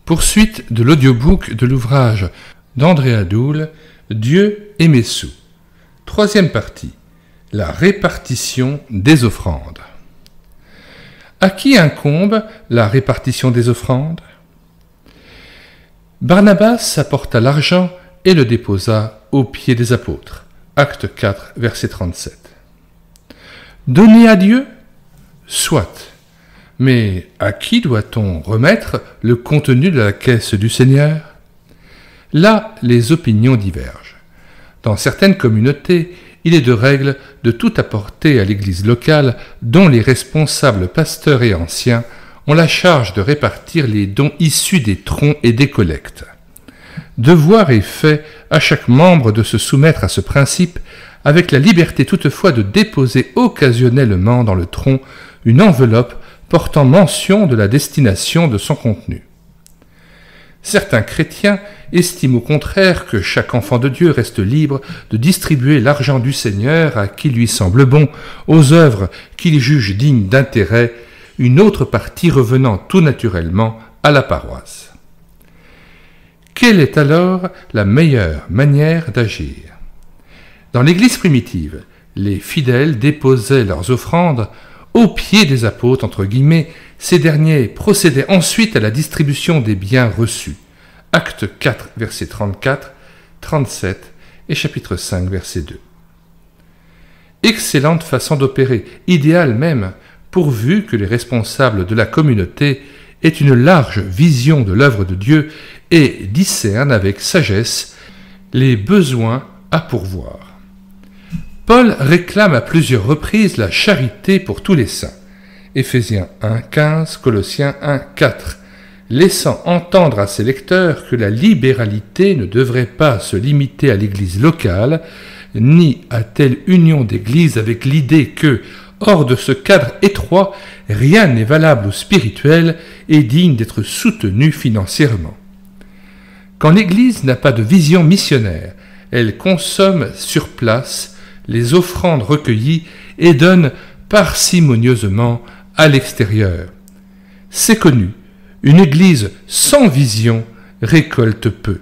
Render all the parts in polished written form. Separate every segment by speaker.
Speaker 1: Poursuite de l'audiobook de l'ouvrage d'Andrea Doul, Dieu et mes sous. Troisième partie, la répartition des offrandes. À qui incombe la répartition des offrandes? Barnabas apporta l'argent et le déposa aux pieds des apôtres. Acte 4, verset 37. Donner à Dieu? Soit. Mais à qui doit-on remettre le contenu de la caisse du Seigneur? Là, les opinions divergent. Dans certaines communautés, il est de règle de tout apporter à l'église locale dont les responsables pasteurs et anciens ont la charge de répartir les dons issus des troncs et des collectes. Devoir est fait à chaque membre de se soumettre à ce principe, avec la liberté toutefois de déposer occasionnellement dans le tronc une enveloppe portant mention de la destination de son contenu. Certains chrétiens estiment au contraire que chaque enfant de Dieu reste libre de distribuer l'argent du Seigneur à qui lui semble bon, aux œuvres qu'il juge dignes d'intérêt, une autre partie revenant tout naturellement à la paroisse. Quelle est alors la meilleure manière d'agir? Dans l'Église primitive, les fidèles déposaient leurs offrandes aux pieds des apôtres, entre guillemets. Ces derniers procédaient ensuite à la distribution des biens reçus. Acte 4, verset 34, 37 et chapitre 5, verset 2. Excellente façon d'opérer, idéale même, pourvu que les responsables de la communauté aient une large vision de l'œuvre de Dieu et discernent avec sagesse les besoins à pourvoir. Paul réclame à plusieurs reprises la charité pour tous les saints. Éphésiens 1, 15, Colossiens 1, 4, laissant entendre à ses lecteurs que la libéralité ne devrait pas se limiter à l'église locale, ni à telle union d'églises avec l'idée que, hors de ce cadre étroit, rien n'est valable ou spirituel et digne d'être soutenu financièrement. Quand l'Église n'a pas de vision missionnaire, elle consomme sur place les offrandes recueillies et donne parcimonieusement à l'extérieur. C'est connu, une Église sans vision récolte peu.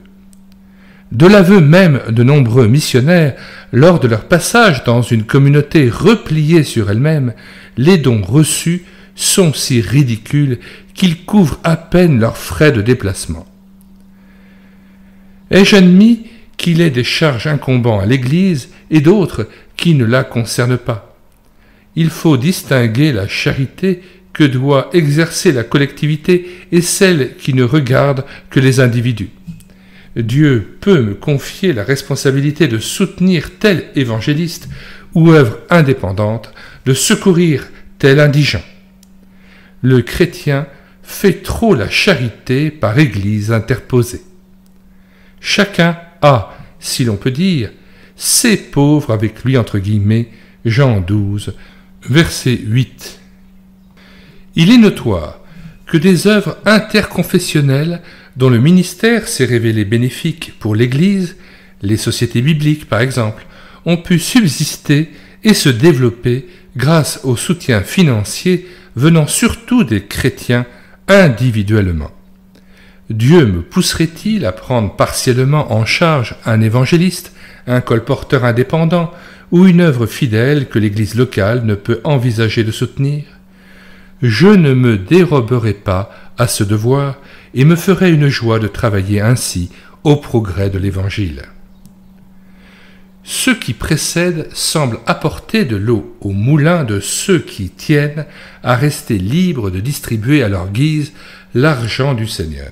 Speaker 1: De l'aveu même de nombreux missionnaires, lors de leur passage dans une communauté repliée sur elle-même, les dons reçus sont si ridicules qu'ils couvrent à peine leurs frais de déplacement. Ai-je admis qu'il est des charges incombant à l'Église et d'autres qui ne la concernent pas? Il faut distinguer la charité que doit exercer la collectivité et celle qui ne regarde que les individus. Dieu peut me confier la responsabilité de soutenir tel évangéliste ou œuvre indépendante, de secourir tel indigent. Le chrétien fait trop la charité par église interposée. Chacun a, si l'on peut dire, ses pauvres avec lui, entre guillemets, Jean 12, verset 8. Il est notoire que des œuvres interconfessionnelles dont le ministère s'est révélé bénéfique pour l'Église, les sociétés bibliques par exemple, ont pu subsister et se développer grâce au soutien financier venant surtout des chrétiens individuellement. Dieu me pousserait-il à prendre partiellement en charge un évangéliste, un colporteur indépendant ou une œuvre fidèle que l'Église locale ne peut envisager de soutenir? Je ne me déroberai pas à ce devoir et me ferai une joie de travailler ainsi au progrès de l'Évangile. Ce qui précède semble apporter de l'eau au moulin de ceux qui tiennent à rester libres de distribuer à leur guise l'argent du Seigneur.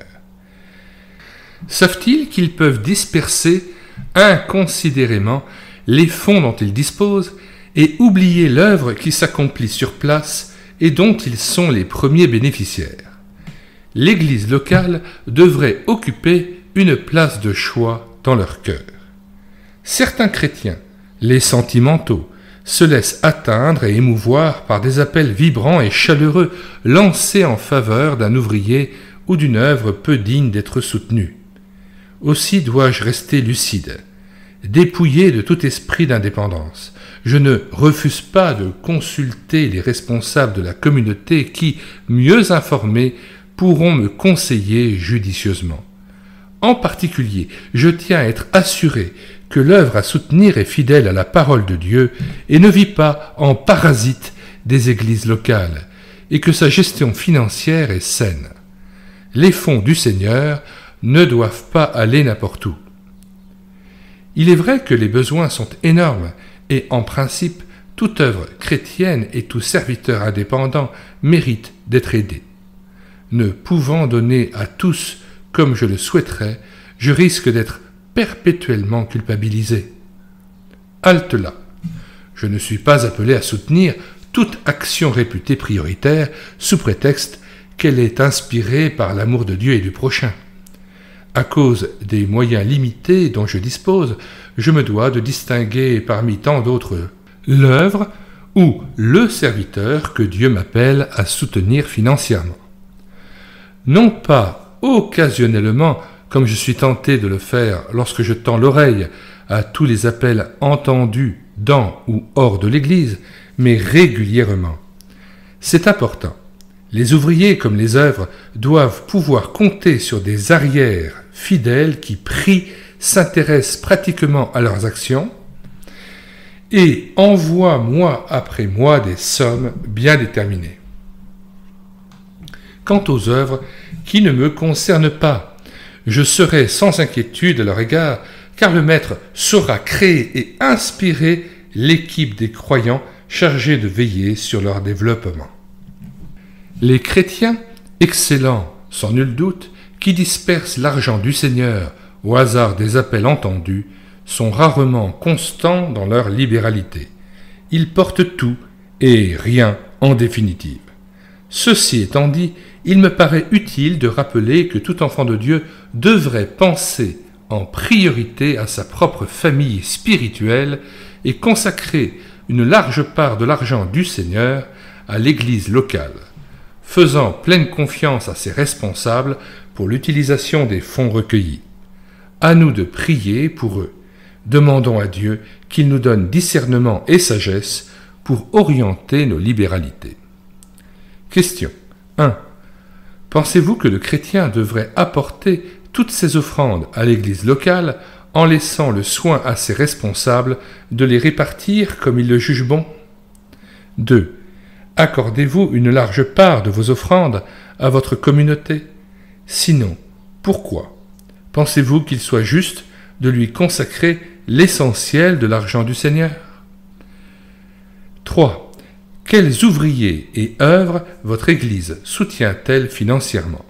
Speaker 1: Savent-ils qu'ils peuvent disperser inconsidérément les fonds dont ils disposent et oublier l'œuvre qui s'accomplit sur place et dont ils sont les premiers bénéficiaires? L'Église locale devrait occuper une place de choix dans leur cœur. Certains chrétiens, les sentimentaux, se laissent atteindre et émouvoir par des appels vibrants et chaleureux lancés en faveur d'un ouvrier ou d'une œuvre peu digne d'être soutenue. Aussi dois-je rester lucide, dépouillé de tout esprit d'indépendance. Je ne refuse pas de consulter les responsables de la communauté qui, mieux informés, pourront me conseiller judicieusement. En particulier, je tiens à être assuré que l'œuvre à soutenir est fidèle à la parole de Dieu et ne vit pas en parasite des églises locales, et que sa gestion financière est saine. Les fonds du Seigneur ne doivent pas aller n'importe où. Il est vrai que les besoins sont énormes et, en principe, toute œuvre chrétienne et tout serviteur indépendant mérite d'être aidé. Ne pouvant donner à tous comme je le souhaiterais, je risque d'être perpétuellement culpabilisé. Halte là. Je ne suis pas appelé à soutenir toute action réputée prioritaire sous prétexte qu'elle est inspirée par l'amour de Dieu et du prochain. À cause des moyens limités dont je dispose, je me dois de distinguer parmi tant d'autres l'œuvre ou le serviteur que Dieu m'appelle à soutenir financièrement. Non pas occasionnellement, comme je suis tenté de le faire lorsque je tends l'oreille à tous les appels entendus dans ou hors de l'Église, mais régulièrement. C'est important. Les ouvriers comme les œuvres doivent pouvoir compter sur des arrières fidèles qui prient, s'intéressent pratiquement à leurs actions et envoient mois après mois des sommes bien déterminées. Quant aux œuvres qui ne me concernent pas, je serai sans inquiétude à leur égard, car le Maître saura créer et inspirer l'équipe des croyants chargés de veiller sur leur développement. Les chrétiens, excellents sans nul doute, qui dispersent l'argent du Seigneur au hasard des appels entendus, sont rarement constants dans leur libéralité. Ils portent tout et rien en définitive. Ceci étant dit, il me paraît utile de rappeler que tout enfant de Dieu devrait penser en priorité à sa propre famille spirituelle et consacrer une large part de l'argent du Seigneur à l'Église locale, faisant pleine confiance à ses responsables pour l'utilisation des fonds recueillis. À nous de prier pour eux. Demandons à Dieu qu'il nous donne discernement et sagesse pour orienter nos libéralités. Question 1. Pensez-vous que le chrétien devrait apporter toutes ses offrandes à l'Église locale en laissant le soin à ses responsables de les répartir comme il le juge bon? 2. Accordez-vous une large part de vos offrandes à votre communauté? Sinon, pourquoi? Pensez-vous qu'il soit juste de lui consacrer l'essentiel de l'argent du Seigneur? 3. Quels ouvriers et œuvres votre Église soutient-elle financièrement?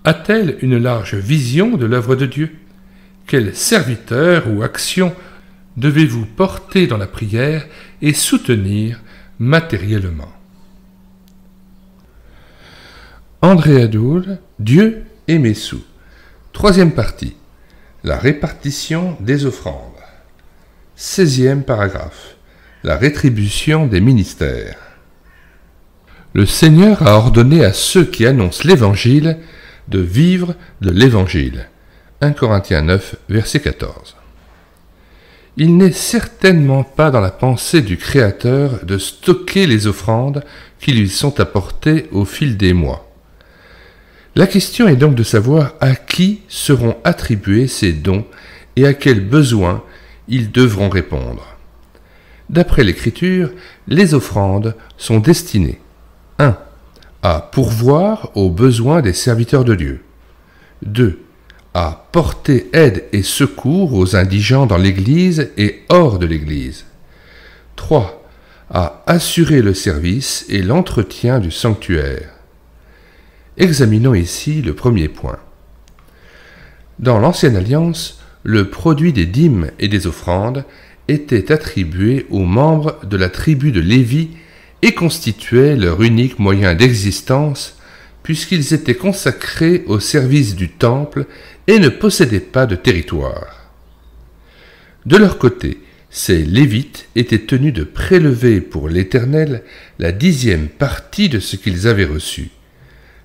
Speaker 1: A-t-elle une large vision de l'œuvre de Dieu? Quels serviteurs ou actions devez-vous porter dans la prière et soutenir matériellement? André Adoul, Dieu et mes sous. Troisième partie. La répartition des offrandes. 16e paragraphe. La rétribution des ministères. Le Seigneur a ordonné à ceux qui annoncent l'Évangile de vivre de l'Évangile. 1 Corinthiens 9, verset 14. Il n'est certainement pas dans la pensée du Créateur de stocker les offrandes qui lui sont apportées au fil des mois. La question est donc de savoir à qui seront attribués ces dons et à quels besoins ils devront répondre. D'après l'Écriture, les offrandes sont destinées 1. À pourvoir aux besoins des serviteurs de Dieu. 2. À porter aide et secours aux indigents dans l'Église et hors de l'Église. 3. À assurer le service et l'entretien du sanctuaire. Examinons ici le premier point. Dans l'Ancienne Alliance, le produit des dîmes et des offrandes était attribué aux membres de la tribu de Lévi et constituait leur unique moyen d'existence puisqu'ils étaient consacrés au service du temple et ne possédaient pas de territoire. De leur côté, ces Lévites étaient tenus de prélever pour l'Éternel la 10e partie de ce qu'ils avaient reçu,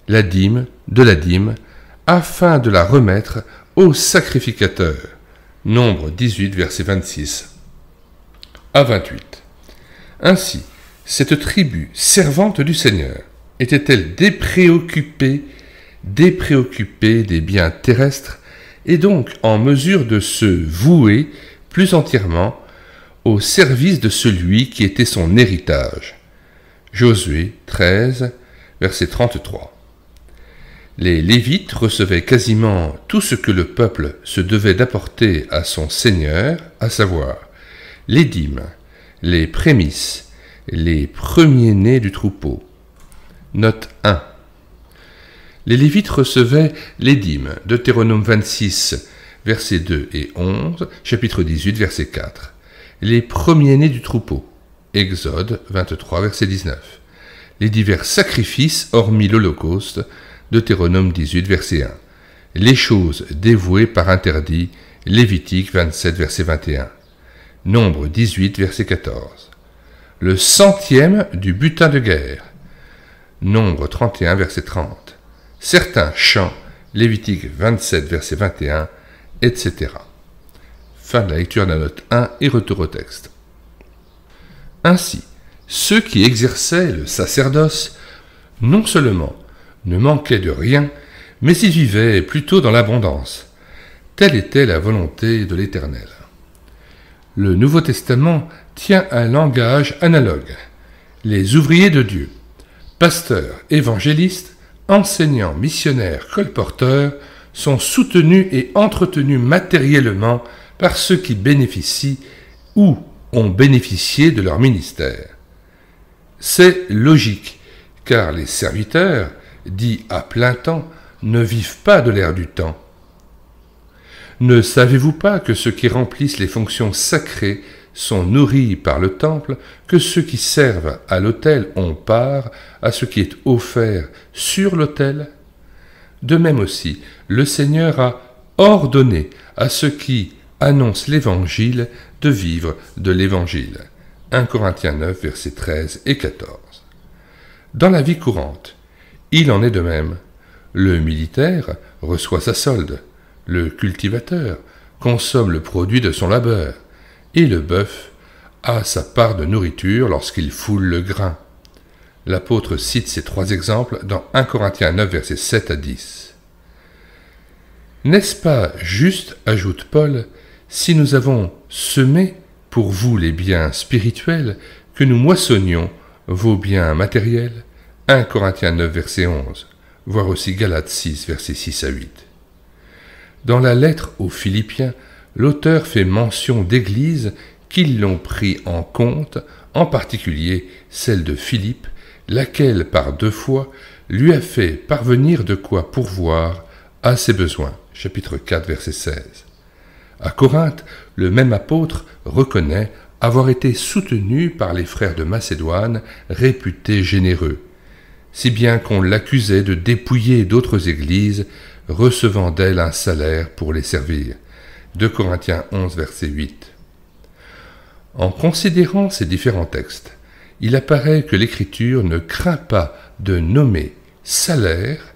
Speaker 1: la dîme de la dîme, afin de la remettre au sacrificateur. Nombre 18, verset 26 à 28. Ainsi, cette tribu servante du Seigneur était-elle dépréoccupée dépréoccupés des biens terrestres et donc en mesure de se vouer plus entièrement au service de celui qui était son héritage. Josué 13, verset 33. Les Lévites recevaient quasiment tout ce que le peuple se devait d'apporter à son Seigneur, à savoir les dîmes, les prémices, les premiers-nés du troupeau. Note 1. Les Lévites recevaient les dîmes, Deutéronome 26, versets 2 et 11, chapitre 18, verset 4. Les premiers-nés du troupeau, Exode 23, verset 19. Les divers sacrifices, hormis l'Holocauste, Deutéronome 18, verset 1. Les choses dévouées par interdit, Lévitique 27, verset 21. Nombre 18, verset 14. Le centième du butin de guerre, Nombre 31, verset 30. Certains chants, Lévitique 27, verset 21, etc. Fin de la lecture de la note 1 et retour au texte. Ainsi, ceux qui exerçaient le sacerdoce, non seulement ne manquaient de rien, mais ils vivaient plutôt dans l'abondance. Telle était la volonté de l'Éternel. Le Nouveau Testament tient un langage analogue. Les ouvriers de Dieu, pasteurs, évangélistes, enseignants, missionnaires, colporteurs, sont soutenus et entretenus matériellement par ceux qui bénéficient ou ont bénéficié de leur ministère. C'est logique, car les serviteurs, dits à plein temps, ne vivent pas de l'air du temps. Ne savez-vous pas que ceux qui remplissent les fonctions sacrées sont nourris par le temple, que ceux qui servent à l'autel ont part à ce qui est offert sur l'autel? De même aussi, le Seigneur a ordonné à ceux qui annoncent l'Évangile de vivre de l'Évangile. 1 Corinthiens 9, versets 13 et 14. Dans la vie courante, il en est de même. Le militaire reçoit sa solde, le cultivateur consomme le produit de son labeur, et le bœuf a sa part de nourriture lorsqu'il foule le grain. L'apôtre cite ces trois exemples dans 1 Corinthiens 9, versets 7 à 10. N'est-ce pas juste, ajoute Paul, si nous avons semé pour vous les biens spirituels, que nous moissonnions vos biens matériels? 1 Corinthiens 9, verset 11, voir aussi Galates 6, versets 6 à 8. Dans la lettre aux Philippiens, l'auteur fait mention d'églises qui l'ont pris en compte, en particulier celle de Philippe, laquelle, par 2 fois, lui a fait parvenir de quoi pourvoir à ses besoins. Chapitre 4, verset 16. À Corinthe, le même apôtre reconnaît avoir été soutenu par les frères de Macédoine, réputés généreux, si bien qu'on l'accusait de dépouiller d'autres églises, recevant d'elles un salaire pour les servir. 2 Corinthiens 11, verset 8. En considérant ces différents textes, il apparaît que l'Écriture ne craint pas de nommer salaire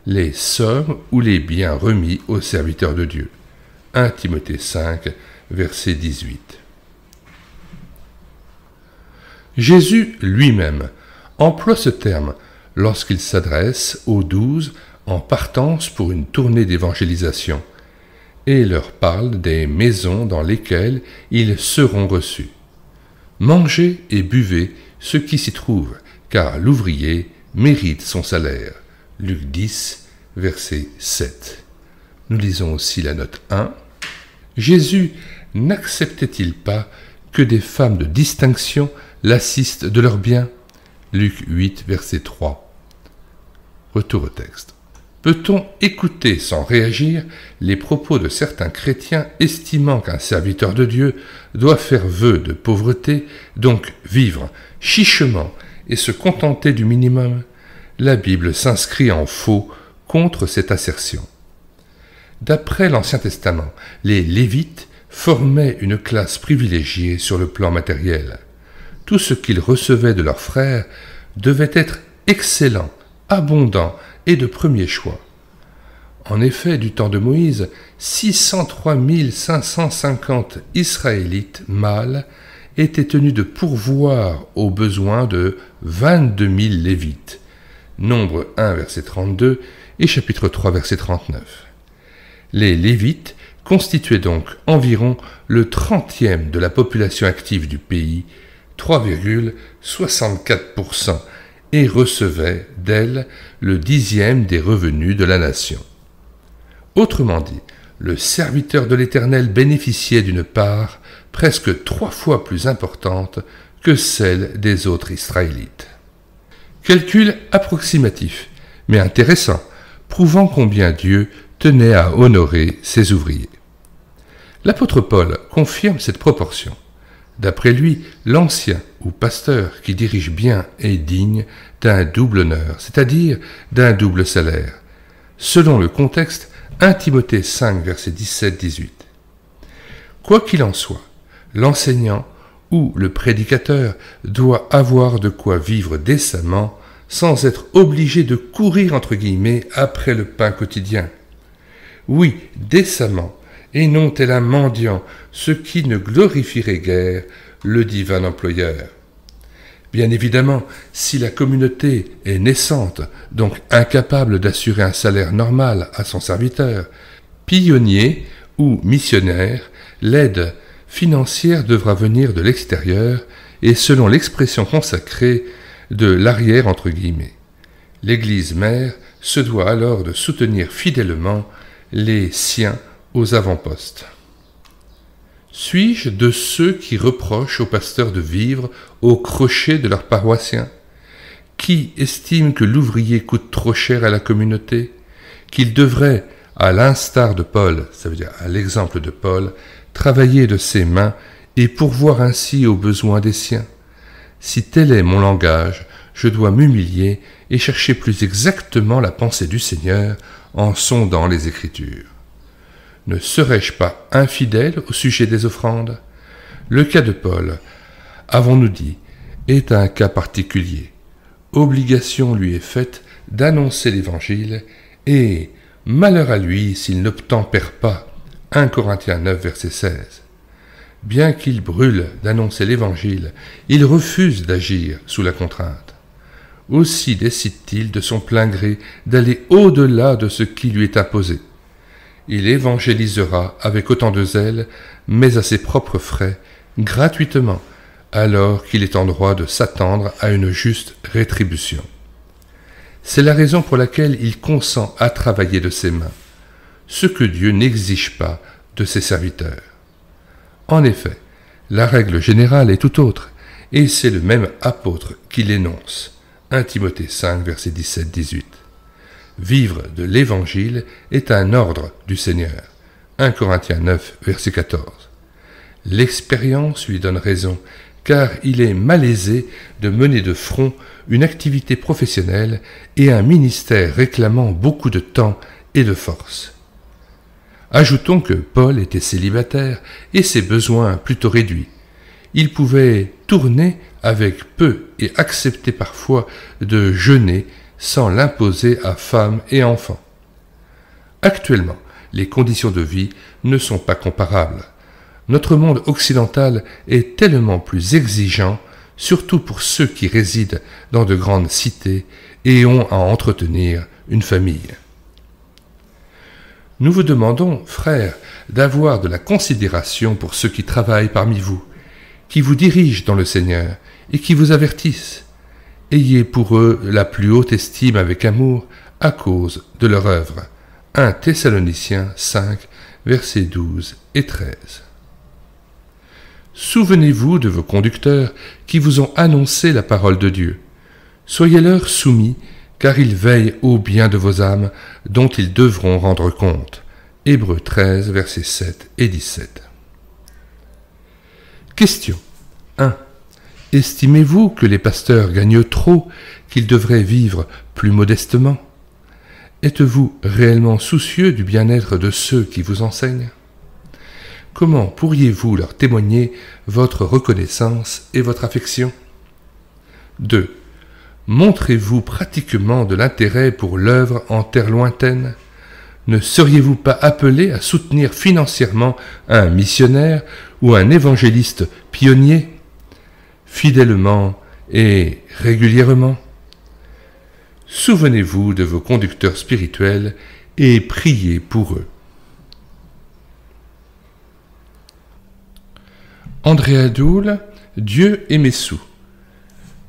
Speaker 1: les sommes ou les biens remis aux serviteurs de Dieu. 1 Timothée 5, verset 18. Jésus lui-même emploie ce terme lorsqu'il s'adresse aux 12 en partance pour une tournée d'évangélisation et leur parle des maisons dans lesquelles ils seront reçus. Mangez et buvez ce qui s'y trouve, car l'ouvrier mérite son salaire. Luc 10, verset 7. Nous lisons aussi la note 1. Jésus n'acceptait-il pas que des femmes de distinction l'assistent de leurs biens? Luc 8, verset 3. Retour au texte. Peut-on écouter sans réagir les propos de certains chrétiens estimant qu'un serviteur de Dieu doit faire vœu de pauvreté, donc vivre chichement et se contenter du minimum? La Bible s'inscrit en faux contre cette assertion. D'après l'Ancien Testament, les Lévites formaient une classe privilégiée sur le plan matériel. Tout ce qu'ils recevaient de leurs frères devait être excellent, abondant et de premier choix. En effet, du temps de Moïse, 603 550 Israélites mâles étaient tenus de pourvoir aux besoins de 22 000 Lévites. Nombre 1, verset 32, et chapitre 3, verset 39. Les Lévites constituaient donc environ le 30e de la population active du pays, 3,64%, et recevaient d'elle le 10e des revenus de la nation. Autrement dit, le serviteur de l'Éternel bénéficiait d'une part presque 3 fois plus importante que celle des autres Israélites. Calcul approximatif, mais intéressant, prouvant combien Dieu tenait à honorer ses ouvriers. L'apôtre Paul confirme cette proportion. D'après lui, l'ancien ou pasteur qui dirige bien est digne d'un double honneur, c'est-à-dire d'un double salaire. Selon le contexte, 1 Timothée 5, versets 17-18. Quoi qu'il en soit, l'enseignant ou le prédicateur doit avoir de quoi vivre décemment sans être obligé de courir entre guillemets après le pain quotidien. Oui, décemment, et non tel un mendiant, ce qui ne glorifierait guère le divin employeur. Bien évidemment, si la communauté est naissante, donc incapable d'assurer un salaire normal à son serviteur, pionnier ou missionnaire, l'aide financière devra venir de l'extérieur et selon l'expression consacrée de l'arrière entre guillemets. L'Église mère se doit alors de soutenir fidèlement les siens aux avant-postes. Suis-je de ceux qui reprochent aux pasteurs de vivre au crochet de leurs paroissiens, qui estiment que l'ouvrier coûte trop cher à la communauté, qu'il devrait, à l'instar de Paul, ça veut dire à l'exemple de Paul, travailler de ses mains et pourvoir ainsi aux besoins des siens? Si tel est mon langage, je dois m'humilier et chercher plus exactement la pensée du Seigneur en sondant les Écritures. Ne serais-je pas infidèle au sujet des offrandes? Le cas de Paul, avons-nous dit, est un cas particulier. Obligation lui est faite d'annoncer l'Évangile et malheur à lui s'il n'obtempère pas. 1 Corinthiens 9, verset 16. Bien qu'il brûle d'annoncer l'Évangile, il refuse d'agir sous la contrainte. Aussi décide-t-il de son plein gré d'aller au-delà de ce qui lui est imposé. Il évangélisera avec autant de zèle, mais à ses propres frais, gratuitement, alors qu'il est en droit de s'attendre à une juste rétribution. C'est la raison pour laquelle il consent à travailler de ses mains, ce que Dieu n'exige pas de ses serviteurs. En effet, la règle générale est tout autre, et c'est le même apôtre qui l'énonce. 1 Timothée 5, verset 17-18. Vivre de l'Évangile est un ordre du Seigneur. 1 Corinthiens 9, verset 14. L'expérience lui donne raison, car il est malaisé de mener de front une activité professionnelle et un ministère réclamant beaucoup de temps et de force. Ajoutons que Paul était célibataire et ses besoins plutôt réduits. Il pouvait tourner avec peu et accepter parfois de jeûner sans l'imposer à femmes et enfants. Actuellement, les conditions de vie ne sont pas comparables. Notre monde occidental est tellement plus exigeant, surtout pour ceux qui résident dans de grandes cités et ont à entretenir une famille. Nous vous demandons, frères, d'avoir de la considération pour ceux qui travaillent parmi vous, qui vous dirigent dans le Seigneur et qui vous avertissent. Ayez pour eux la plus haute estime avec amour à cause de leur œuvre. 1 Thessaloniciens 5, versets 12 et 13. Souvenez-vous de vos conducteurs qui vous ont annoncé la parole de Dieu. Soyez-leur soumis, car ils veillent au bien de vos âmes, dont ils devront rendre compte. Hébreux 13, versets 7 et 17. Question 1. Estimez-vous que les pasteurs gagnent trop, qu'ils devraient vivre plus modestement? Êtes-vous réellement soucieux du bien-être de ceux qui vous enseignent? Comment pourriez-vous leur témoigner votre reconnaissance et votre affection? 2. Montrez-vous pratiquement de l'intérêt pour l'œuvre en terre lointaine? Ne seriez-vous pas appelé à soutenir financièrement un missionnaire ou un évangéliste pionnier, fidèlement et régulièrement? souvenez-vous de vos conducteurs spirituels et priez pour eux. Andrea Doul, Dieu et mes sous.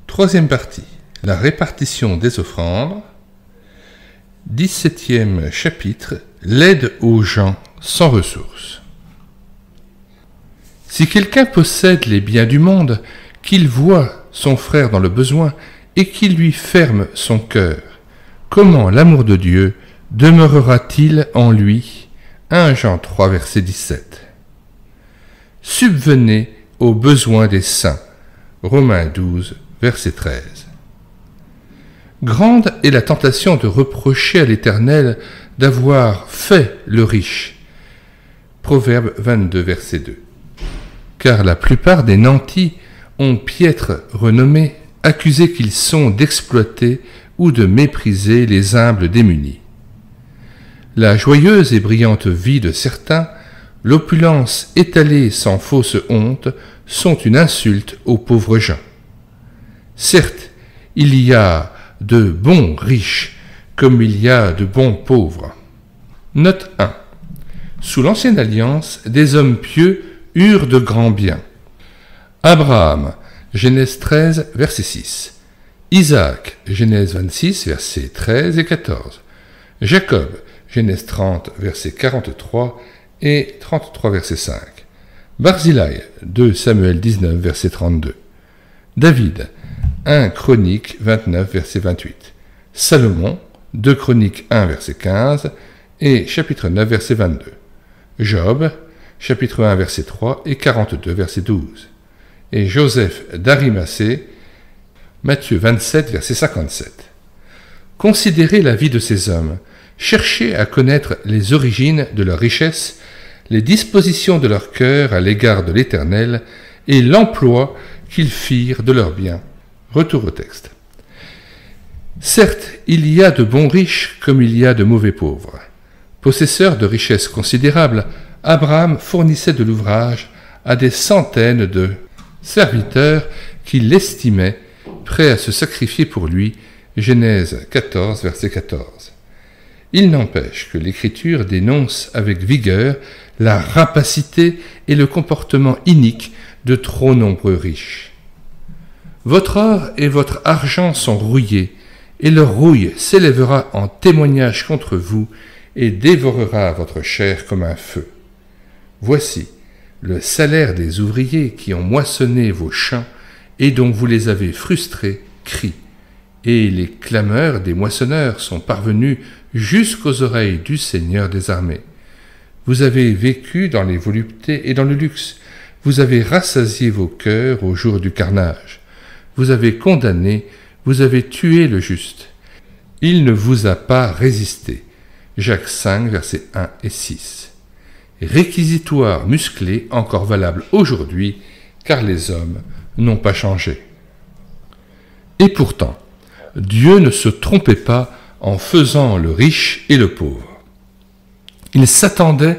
Speaker 1: Troisième partie, la répartition des offrandes. 17e chapitre, l'aide aux gens sans ressources. Si quelqu'un possède les biens du monde, qu'il voit son frère dans le besoin et qu'il lui ferme son cœur, comment l'amour de Dieu demeurera-t-il en lui? 1 Jean 3, verset 17. Subvenez aux besoins des saints. Romains 12, verset 13. Grande est la tentation de reprocher à l'Éternel d'avoir fait le riche. Proverbe 22, verset 2. Car la plupart des nantis ont piètre renommée, accusés qu'ils sont d'exploiter ou de mépriser les humbles démunis. La joyeuse et brillante vie de certains, l'opulence étalée sans fausse honte, sont une insulte aux pauvres gens. Certes, il y a de bons riches, comme il y a de bons pauvres. Note 1. Sous l'Ancienne Alliance, des hommes pieux eurent de grands biens. Abraham, Genèse 13, verset 6. Isaac, Genèse 26, versets 13 et 14. Jacob, Genèse 30, verset 43 et 33, verset 5. Barzillai, 2 Samuel 19, verset 32. David, 1 Chroniques 29, verset 28. Salomon, 2 Chroniques 1, verset 15 et chapitre 9, verset 22. Job, chapitre 1, verset 3 et 42, verset 12. Et Joseph d'Arimathée, Matthieu 27, verset 57. Considérez la vie de ces hommes, cherchez à connaître les origines de leur richesse, les dispositions de leur cœur à l'égard de l'Éternel et l'emploi qu'ils firent de leurs biens. Retour au texte. Certes, il y a de bons riches comme il y a de mauvais pauvres. Possesseur de richesses considérables, Abraham fournissait de l'ouvrage à des centaines de serviteurs qui l'estimaient, prêts à se sacrifier pour lui. Genèse 14, verset 14. Il n'empêche que l'Écriture dénonce avec vigueur la rapacité et le comportement inique de trop nombreux riches. Votre or et votre argent sont rouillés, et leur rouille s'élèvera en témoignage contre vous et dévorera votre chair comme un feu. Voici le salaire des ouvriers qui ont moissonné vos champs et dont vous les avez frustrés, crie. Et les clameurs des moissonneurs sont parvenus jusqu'aux oreilles du Seigneur des armées. Vous avez vécu dans les voluptés et dans le luxe. Vous avez rassasié vos cœurs au jour du carnage. Vous avez condamné, vous avez tué le juste. Il ne vous a pas résisté. Jacques 5, versets 1 et 6. Réquisitoire musclé, encore valable aujourd'hui, car les hommes n'ont pas changé. Et pourtant, Dieu ne se trompait pas en faisant le riche et le pauvre. Il s'attendait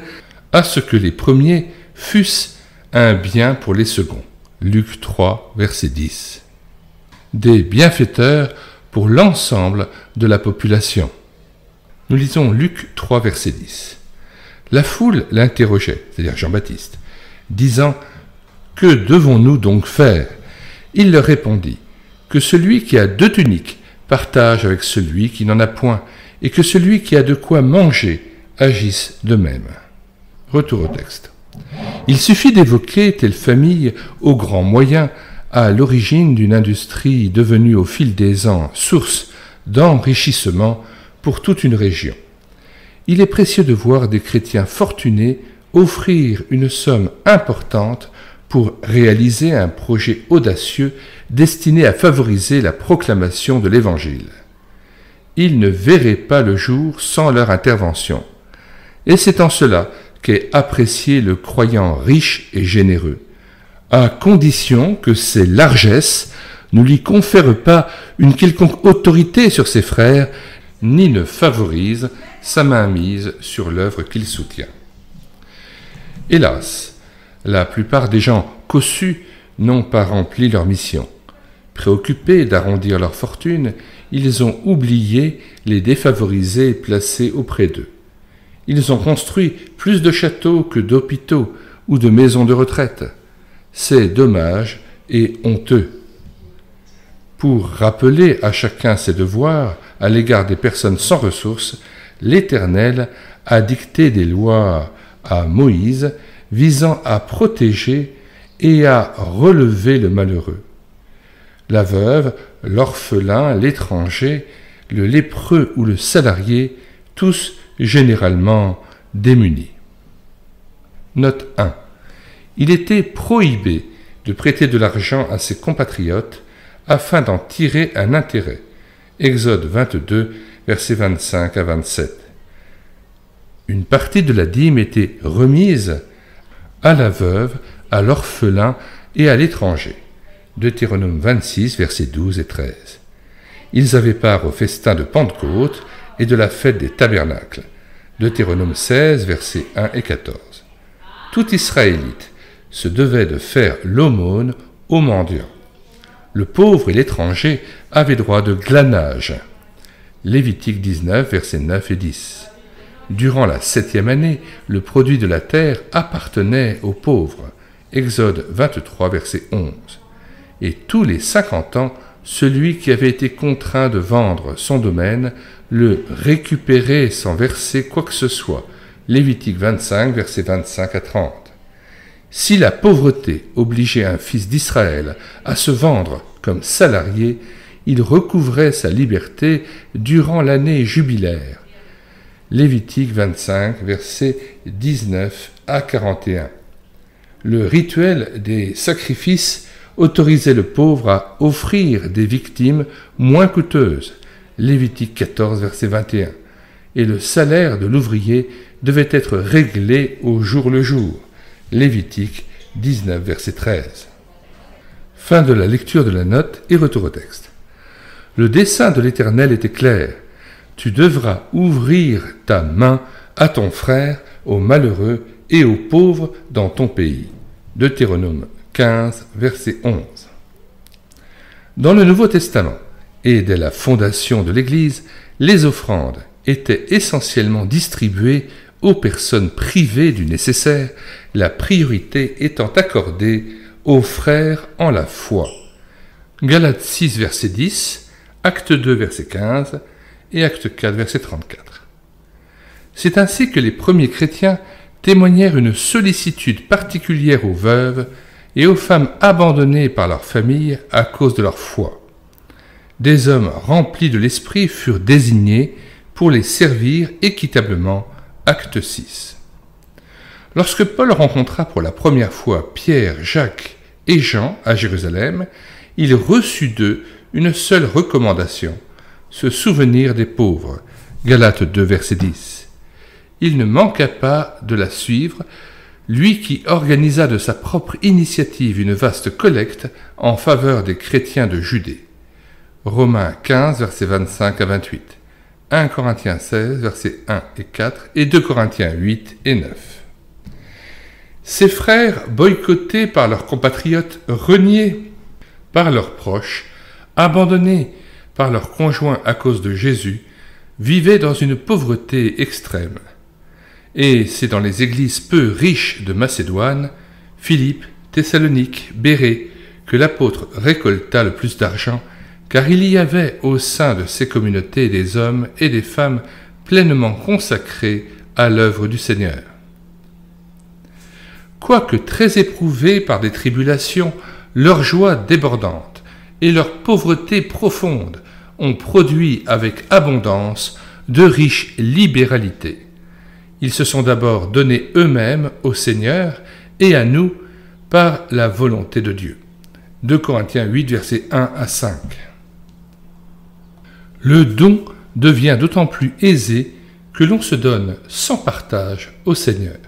Speaker 1: à ce que les premiers fussent un bien pour les seconds. Luc 3, verset 10. Des bienfaiteurs pour l'ensemble de la population. Nous lisons Luc 3, verset 10. La foule l'interrogeait, c'est-à-dire Jean-Baptiste, disant « Que devons-nous donc faire ?» Il leur répondit « Que celui qui a 2 tuniques partage avec celui qui n'en a point, et que celui qui a de quoi manger agisse de même. » Retour au texte. Il suffit d'évoquer telle famille aux grands moyens, à l'origine d'une industrie devenue au fil des ans source d'enrichissement pour toute une région. Il est précieux de voir des chrétiens fortunés offrir une somme importante pour réaliser un projet audacieux destiné à favoriser la proclamation de l'Évangile. Ils ne verraient pas le jour sans leur intervention. Et c'est en cela qu'est apprécié le croyant riche et généreux, à condition que ses largesses ne lui confèrent pas une quelconque autorité sur ses frères, ni ne favorisent sa mainmise sur l'œuvre qu'il soutient. Hélas, la plupart des gens cossus n'ont pas rempli leur mission. Préoccupés d'arrondir leur fortune, ils ont oublié les défavorisés placés auprès d'eux. Ils ont construit plus de châteaux que d'hôpitaux ou de maisons de retraite. C'est dommage et honteux. Pour rappeler à chacun ses devoirs à l'égard des personnes sans ressources, l'Éternel a dicté des lois à Moïse visant à protéger et à relever le malheureux. La veuve, l'orphelin, l'étranger, le lépreux ou le salarié, tous généralement démunis. Note 1. Il était prohibé de prêter de l'argent à ses compatriotes afin d'en tirer un intérêt. Exode 22, versets 25 à 27. Une partie de la dîme était remise à la veuve, à l'orphelin et à l'étranger. Deutéronome 26, versets 12 et 13. Ils avaient part au festin de Pentecôte et de la fête des tabernacles. Deutéronome 16, versets 1 et 14. Tout Israélite se devait de faire l'aumône aux mendiants. Le pauvre et l'étranger avaient droit de glanage. Lévitique 19, versets 9 et 10. Durant la 7e année, le produit de la terre appartenait aux pauvres. Exode 23, verset 11. Et tous les 50 ans, celui qui avait été contraint de vendre son domaine le récupérait sans verser quoi que ce soit. Lévitique 25, versets 25 à 30. Si la pauvreté obligeait un fils d'Israël à se vendre comme salarié, il recouvrait sa liberté durant l'année jubilaire. Lévitique 25, versets 19 à 41. Le rituel des sacrifices autorisait le pauvre à offrir des victimes moins coûteuses. Lévitique 14, verset 21. Et le salaire de l'ouvrier devait être réglé au jour le jour. Lévitique 19, verset 13. Fin de la lecture de la note et retour au texte. Le dessein de l'Éternel était clair. Tu devras ouvrir ta main à ton frère, aux malheureux et aux pauvres dans ton pays. Deutéronome 15, verset 11. Dans le Nouveau Testament, et dès la fondation de l'Église, les offrandes étaient essentiellement distribuées aux personnes privées du nécessaire, la priorité étant accordée aux frères en la foi. Galates 6, verset 10, Acte 2, verset 15 et Acte 4, verset 34. C'est ainsi que les premiers chrétiens témoignèrent une sollicitude particulière aux veuves et aux femmes abandonnées par leur famille à cause de leur foi. Des hommes remplis de l'esprit furent désignés pour les servir équitablement. Acte 6. Lorsque Paul rencontra pour la première fois Pierre, Jacques et Jean à Jérusalem, il reçut d'eux une seule recommandation, se souvenir des pauvres. Galates 2, verset 10. Il ne manqua pas de la suivre, lui qui organisa de sa propre initiative une vaste collecte en faveur des chrétiens de Judée. Romains 15, versets 25 à 28. 1 Corinthiens 16, versets 1 et 4 et 2 Corinthiens 8 et 9. Ces frères, boycottés par leurs compatriotes, reniés par leurs proches, abandonnés par leurs conjoints à cause de Jésus, vivaient dans une pauvreté extrême. Et c'est dans les églises peu riches de Macédoine, Philippe, Thessalonique, Bérée, que l'apôtre récolta le plus d'argent, car il y avait au sein de ces communautés des hommes et des femmes pleinement consacrés à l'œuvre du Seigneur. Quoique très éprouvés par des tribulations, leur joie débordante et leur pauvreté profonde ont produit avec abondance de riches libéralités. Ils se sont d'abord donnés eux-mêmes au Seigneur et à nous par la volonté de Dieu. 2 Corinthiens 8, versets 1 à 5. Le don devient d'autant plus aisé que l'on se donne sans partage au Seigneur.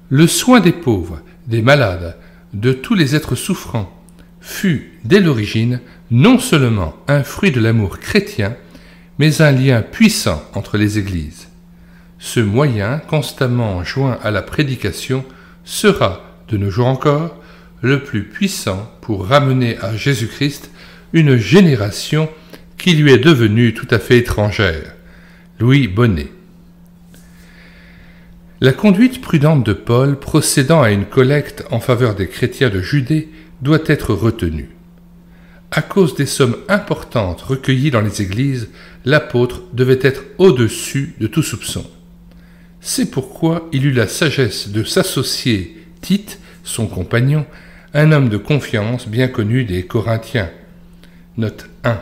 Speaker 1: Le soin des pauvres, des malades, de tous les êtres souffrants, fut, dès l'origine, non seulement un fruit de l'amour chrétien, mais un lien puissant entre les églises. Ce moyen, constamment joint à la prédication, sera, de nos jours encore, le plus puissant pour ramener à Jésus-Christ une génération qui lui est devenue tout à fait étrangère. Louis Bonnet. La conduite prudente de Paul procédant à une collecte en faveur des chrétiens de Judée doit être retenue. À cause des sommes importantes recueillies dans les églises, l'apôtre devait être au-dessus de tout soupçon. C'est pourquoi il eut la sagesse de s'associer Tite, son compagnon, un homme de confiance bien connu des Corinthiens. Note 1.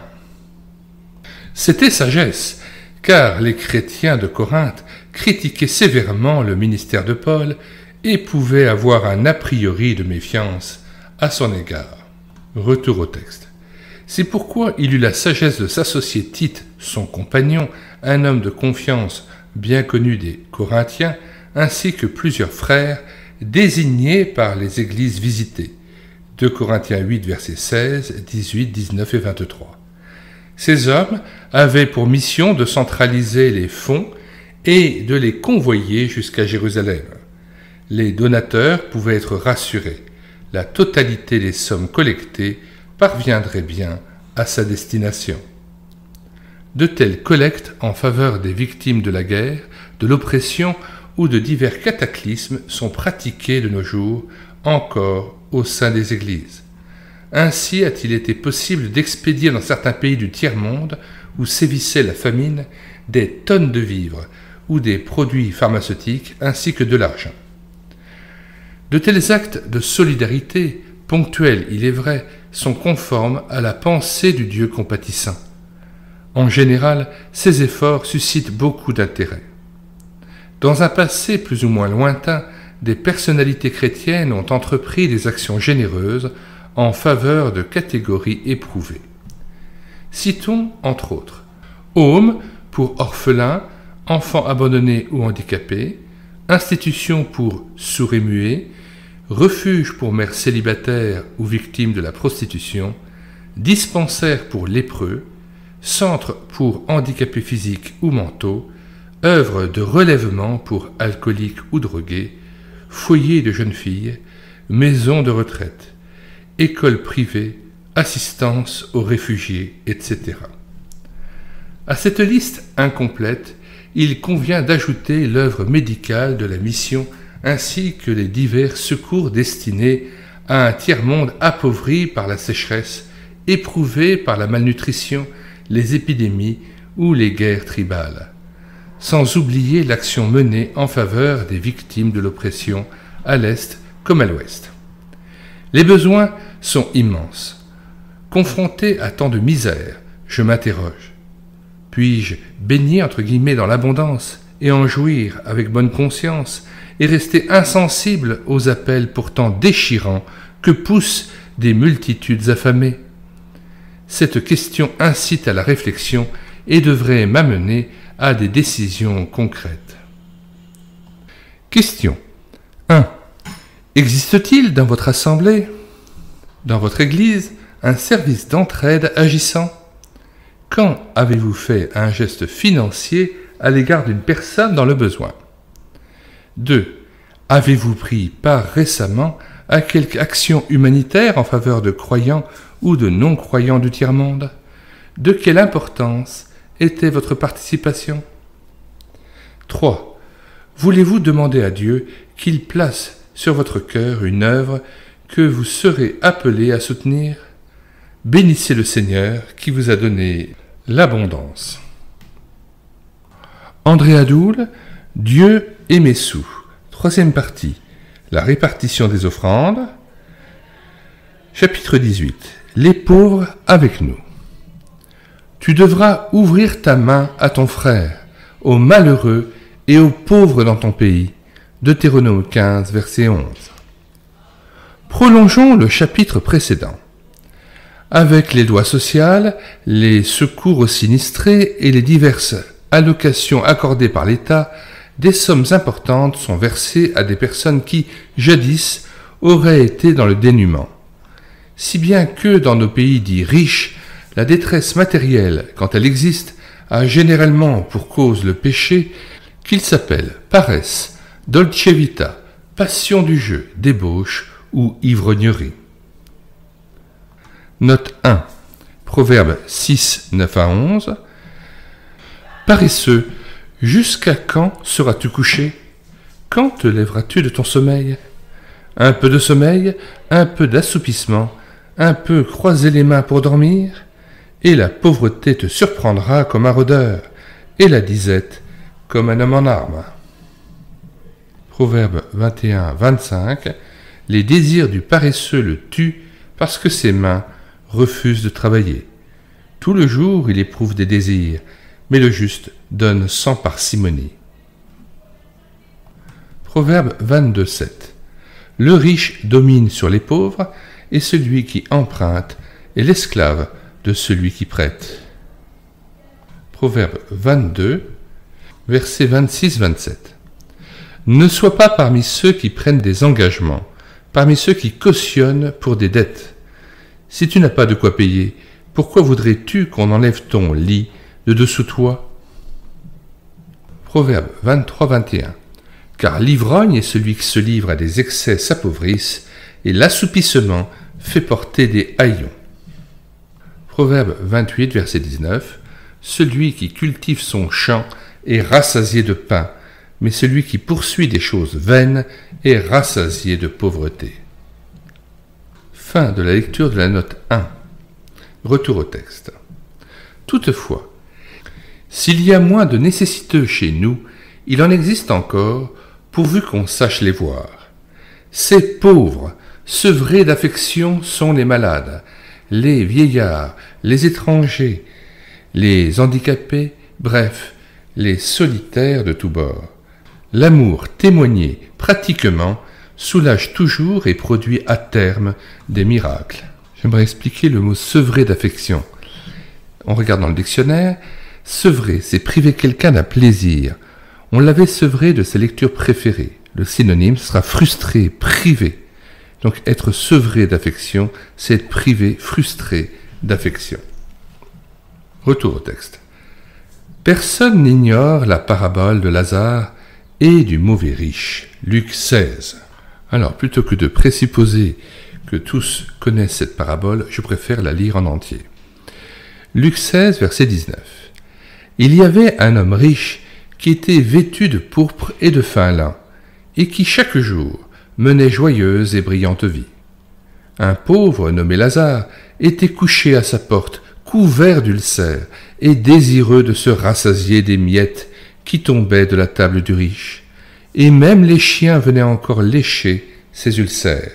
Speaker 1: C'était sagesse, car les chrétiens de Corinthe critiquaient sévèrement le ministère de Paul et pouvaient avoir un a priori de méfiance à son égard. Retour au texte. C'est pourquoi il eut la sagesse de s'associer Tite, son compagnon, un homme de confiance bien connu des Corinthiens, ainsi que plusieurs frères désignés par les églises visitées. 2 Corinthiens 8, versets 16, 18, 19 et 23. Ces hommes avaient pour mission de centraliser les fonds et de les convoyer jusqu'à Jérusalem. Les donateurs pouvaient être rassurés. La totalité des sommes collectées parviendrait bien à sa destination. De telles collectes en faveur des victimes de la guerre, de l'oppression ou de divers cataclysmes sont pratiquées de nos jours encore au sein des églises. Ainsi a-t-il été possible d'expédier dans certains pays du tiers-monde où sévissait la famine des tonnes de vivres ou des produits pharmaceutiques ainsi que de l'argent. De tels actes de solidarité, ponctuels il est vrai, sont conformes à la pensée du Dieu compatissant. En général, ces efforts suscitent beaucoup d'intérêt. Dans un passé plus ou moins lointain, des personnalités chrétiennes ont entrepris des actions généreuses en faveur de catégories éprouvées. Citons entre autres Home pour orphelins, enfants abandonnés ou handicapés, institutions pour sourds et muets, refuge pour mères célibataires ou victimes de la prostitution, dispensaires pour lépreux, centre pour handicapés physiques ou mentaux, œuvre de relèvement pour alcooliques ou drogués, foyer de jeunes filles, maison de retraite, école privée, assistance aux réfugiés, etc. À cette liste incomplète, il convient d'ajouter l'œuvre médicale de la mission ainsi que les divers secours destinés à un tiers-monde appauvri par la sécheresse, éprouvé par la malnutrition, les épidémies ou les guerres tribales, sans oublier l'action menée en faveur des victimes de l'oppression à l'Est comme à l'Ouest. Les besoins sont immenses. Confronté à tant de misère, je m'interroge. Puis-je baigner entre guillemets dans l'abondance et en jouir avec bonne conscience et rester insensible aux appels pourtant déchirants que poussent des multitudes affamées? Cette question incite à la réflexion et devrait m'amener à des décisions concrètes. Question 1. Existe-t-il dans votre assemblée, dans votre église, un service d'entraide agissant? Quand avez-vous fait un geste financier à l'égard d'une personne dans le besoin? 2. Avez-vous pris part récemment à quelque action humanitaire en faveur de croyants ou de non-croyants du tiers-monde? De quelle importance était votre participation? 3. Voulez-vous demander à Dieu qu'il place sur votre cœur une œuvre que vous serez appelé à soutenir? Bénissez le Seigneur qui vous a donné l'abondance. André Adoul, Dieu et mes sous. Troisième partie, la répartition des offrandes. Chapitre 18, les pauvres avec nous. Tu devras ouvrir ta main à ton frère, aux malheureux et aux pauvres dans ton pays. Deutéronome 15, verset 11. Prolongeons le chapitre précédent. Avec les lois sociales, les secours aux sinistrés et les diverses allocations accordées par l'État, des sommes importantes sont versées à des personnes qui, jadis, auraient été dans le dénuement. Si bien que dans nos pays dits riches, la détresse matérielle, quand elle existe, a généralement pour cause le péché qu'il s'appelle paresse, dolce vita, passion du jeu, débauche ou ivrognerie. Note 1. Proverbe 6, 9 à 11. Paresseux, jusqu'à quand seras-tu couché? Quand te lèveras-tu de ton sommeil? Un peu de sommeil, un peu d'assoupissement, un peu croiser les mains pour dormir, et la pauvreté te surprendra comme un rôdeur, et la disette comme un homme en armes. Proverbe 21, 25. Les désirs du paresseux le tuent parce que ses mains refusent de travailler. Tout le jour il éprouve des désirs, mais le juste donne sans parcimonie. Proverbe 22, 7. Le riche domine sur les pauvres, et celui qui emprunte est l'esclave de celui qui prête. Proverbe 22, versets 26-27. Ne sois pas parmi ceux qui prennent des engagements, parmi ceux qui cautionnent pour des dettes. Si tu n'as pas de quoi payer, pourquoi voudrais-tu qu'on enlève ton lit de dessous toi? Proverbe 23-21. Car l'ivrogne et celui qui se livre à des excès s'appauvrissent, et l'assoupissement fait porter des haillons. Proverbe 28, verset 19. Celui qui cultive son champ est rassasié de pain, mais celui qui poursuit des choses vaines est rassasié de pauvreté. Fin de la lecture de la note 1. Retour au texte. Toutefois, s'il y a moins de nécessiteux chez nous, il en existe encore, pourvu qu'on sache les voir. Ces pauvres, sevrés d'affection, sont les malades, les vieillards, les étrangers, les handicapés, bref, les solitaires de tous bords. L'amour témoigné pratiquement soulage toujours et produit à terme des miracles. J'aimerais expliquer le mot sevré d'affection. On regarde dans le dictionnaire, sevrer, c'est priver quelqu'un d'un plaisir. On l'avait sevré de ses lectures préférées. Le synonyme sera frustré, privé. Donc être sevré d'affection, c'est être privé, frustré d'affection. Retour au texte. Personne n'ignore la parabole de Lazare et du mauvais riche. Luc 16. Alors, plutôt que de présupposer que tous connaissent cette parabole, je préfère la lire en entier. Luc 16, verset 19. Il y avait un homme riche qui était vêtu de pourpre et de fin lin, et qui chaque jour menait joyeuse et brillante vie. Un pauvre nommé Lazare était couché à sa porte, couvert d'ulcères, et désireux de se rassasier des miettes qui tombaient de la table du riche, et même les chiens venaient encore lécher ses ulcères.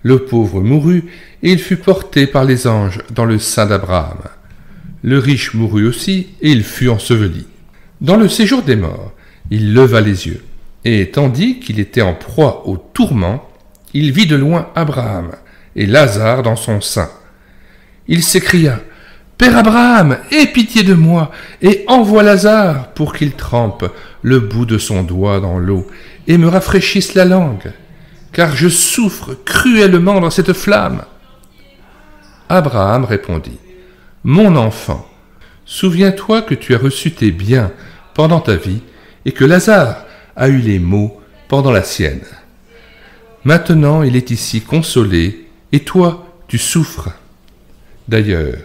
Speaker 1: Le pauvre mourut, et il fut porté par les anges dans le sein d'Abraham. Le riche mourut aussi, et il fut enseveli. Dans le séjour des morts, il leva les yeux, et tandis qu'il était en proie au tourment, il vit de loin Abraham et Lazare dans son sein. Il s'écria: « Père Abraham, aie pitié de moi, et envoie Lazare pour qu'il trempe le bout de son doigt dans l'eau et me rafraîchisse la langue, car je souffre cruellement dans cette flamme. » Abraham répondit: « Mon enfant, souviens-toi que tu as reçu tes biens pendant ta vie et que Lazare a eu les maux pendant la sienne. Maintenant il est ici consolé, et toi tu souffres. D'ailleurs,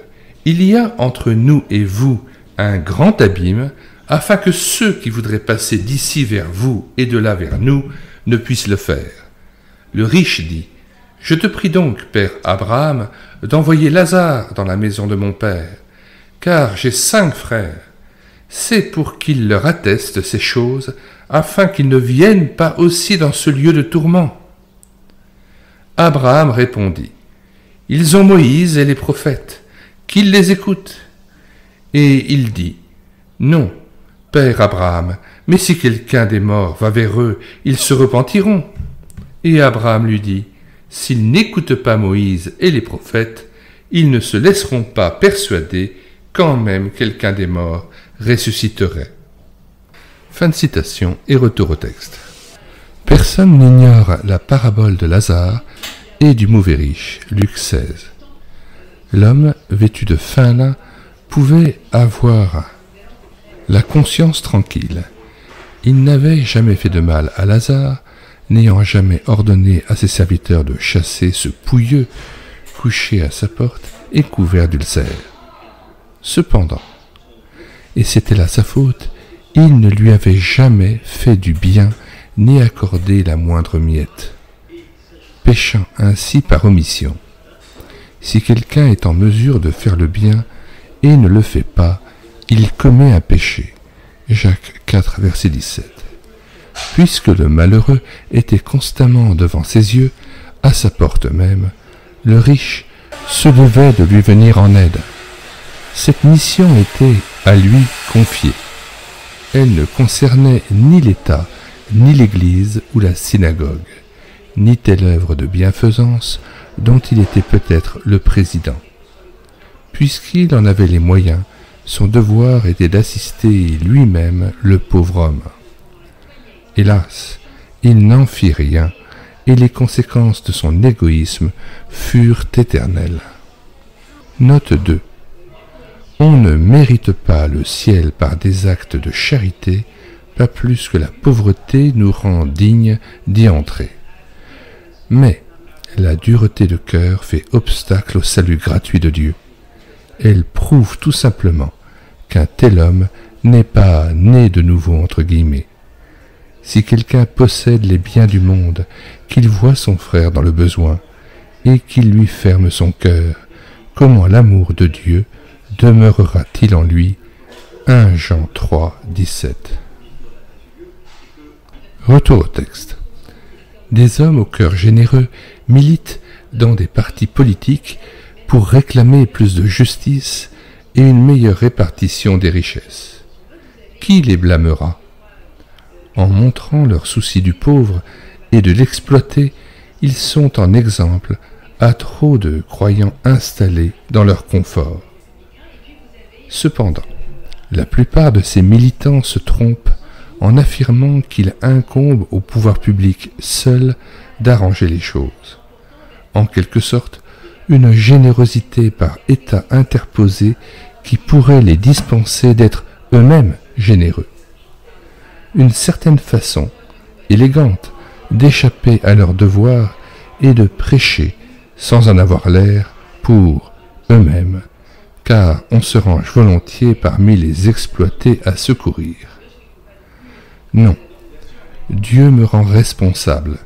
Speaker 1: il y a entre nous et vous un grand abîme, afin que ceux qui voudraient passer d'ici vers vous et de là vers nous ne puissent le faire. » Le riche dit: « Je te prie donc, père Abraham, d'envoyer Lazare dans la maison de mon père, car j'ai 5 frères. C'est pour qu'il leur atteste ces choses, afin qu'ils ne viennent pas aussi dans ce lieu de tourment. » Abraham répondit: « Ils ont Moïse et les prophètes, qu'ils les écoutent. » Et il dit: « Non, père Abraham, mais si quelqu'un des morts va vers eux, ils se repentiront. » Et Abraham lui dit: « S'ils n'écoutent pas Moïse et les prophètes, ils ne se laisseront pas persuader quand même quelqu'un des morts ressusciterait. » Fin de citation et retour au texte. Personne n'ignore la parabole de Lazare et du mauvais riche, Luc 16. L'homme, vêtu de fin lin, pouvait avoir la conscience tranquille. Il n'avait jamais fait de mal à Lazare, n'ayant jamais ordonné à ses serviteurs de chasser ce pouilleux couché à sa porte, et couvert d'ulcères. Cependant, et c'était là sa faute, il ne lui avait jamais fait du bien ni accordé la moindre miette, péchant ainsi par omission. Si quelqu'un est en mesure de faire le bien et ne le fait pas, il commet un péché. Jacques 4, verset 17. Puisque le malheureux était constamment devant ses yeux, à sa porte même, le riche se devait de lui venir en aide. Cette mission était à lui confiée. Elle ne concernait ni l'État, ni l'Église ou la synagogue, ni telle œuvre de bienfaisance dont il était peut-être le président. Puisqu'il en avait les moyens, son devoir était d'assister lui-même le pauvre homme. Hélas, il n'en fit rien, et les conséquences de son égoïsme furent éternelles. Note 2. On ne mérite pas le ciel par des actes de charité, pas plus que la pauvreté nous rend dignes d'y entrer. Mais la dureté de cœur fait obstacle au salut gratuit de Dieu. Elle prouve tout simplement qu'un tel homme n'est pas né de nouveau entre guillemets. Si quelqu'un possède les biens du monde, qu'il voit son frère dans le besoin, et qu'il lui ferme son cœur, comment l'amour de Dieu demeurera-t-il en lui? 1 Jean 3, 17. Retour au texte. Des hommes au cœur généreux militent dans des partis politiques pour réclamer plus de justice et une meilleure répartition des richesses. Qui les blâmera? En montrant leur souci du pauvre et de l'exploiter, ils sont en exemple à trop de croyants installés dans leur confort. Cependant, la plupart de ces militants se trompent en affirmant qu'il incombe au pouvoir public seul d'arranger les choses. En quelque sorte, une générosité par état interposé qui pourrait les dispenser d'être eux-mêmes généreux. Une certaine façon élégante d'échapper à leur devoir et de prêcher sans en avoir l'air pour eux-mêmes, car on se range volontiers parmi les exploités à secourir. Non, Dieu me rend responsable,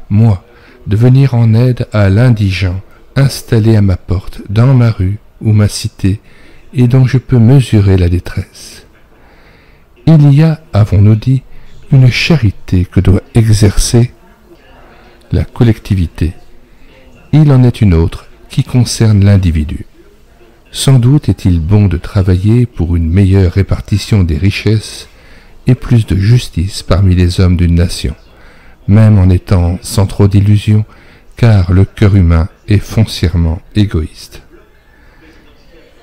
Speaker 1: moi, de venir en aide à l'indigent installé à ma porte, dans ma rue ou ma cité, et dont je peux mesurer la détresse. Il y a, avons-nous dit, une charité que doit exercer la collectivité. Il en est une autre qui concerne l'individu. Sans doute est-il bon de travailler pour une meilleure répartition des richesses et plus de justice parmi les hommes d'une nation, même en étant sans trop d'illusions, car le cœur humain est foncièrement égoïste.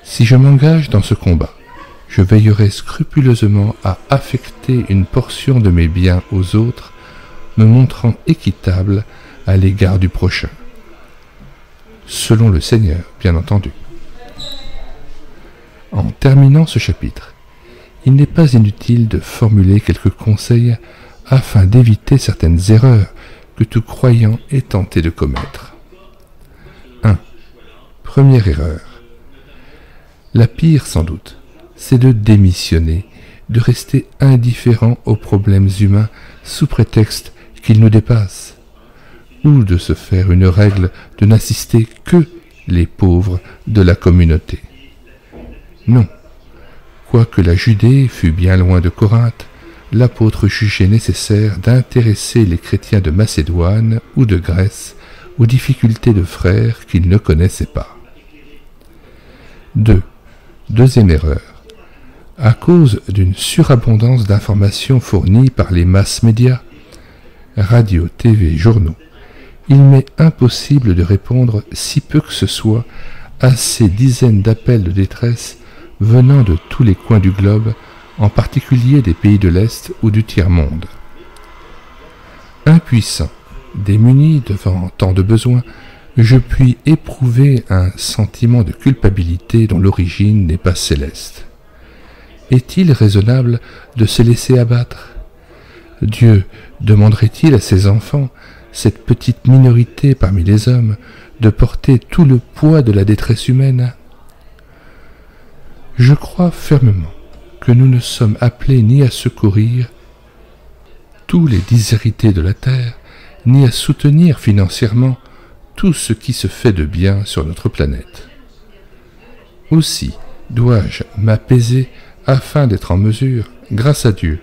Speaker 1: Si je m'engage dans ce combat, je veillerai scrupuleusement à affecter une portion de mes biens aux autres, me montrant équitable à l'égard du prochain. Selon le Seigneur, bien entendu. En terminant ce chapitre, il n'est pas inutile de formuler quelques conseils afin d'éviter certaines erreurs que tout croyant est tenté de commettre. 1. Première erreur. La pire sans doute, c'est de démissionner, de rester indifférent aux problèmes humains sous prétexte qu'ils nous dépassent, ou de se faire une règle de n'assister que les pauvres de la communauté. Non, quoique la Judée fût bien loin de Corinthe, l'apôtre jugeait nécessaire d'intéresser les chrétiens de Macédoine ou de Grèce aux difficultés de frères qu'ils ne connaissaient pas. 2. Deuxième erreur. À cause d'une surabondance d'informations fournies par les masses médias, radio, TV, journaux, il m'est impossible de répondre si peu que ce soit à ces dizaines d'appels de détresse venant de tous les coins du globe, en particulier des pays de l'Est ou du tiers-monde. Impuissant, démuni devant tant de besoins, je puis éprouver un sentiment de culpabilité dont l'origine n'est pas céleste. Est-il raisonnable de se laisser abattre? Dieu demanderait-il à ses enfants, cette petite minorité parmi les hommes, de porter tout le poids de la détresse humaine Je crois fermement que nous ne sommes appelés ni à secourir tous les déshérités de la terre, ni à soutenir financièrement tout ce qui se fait de bien sur notre planète. Aussi dois-je m'apaiser afin d'être en mesure, grâce à Dieu,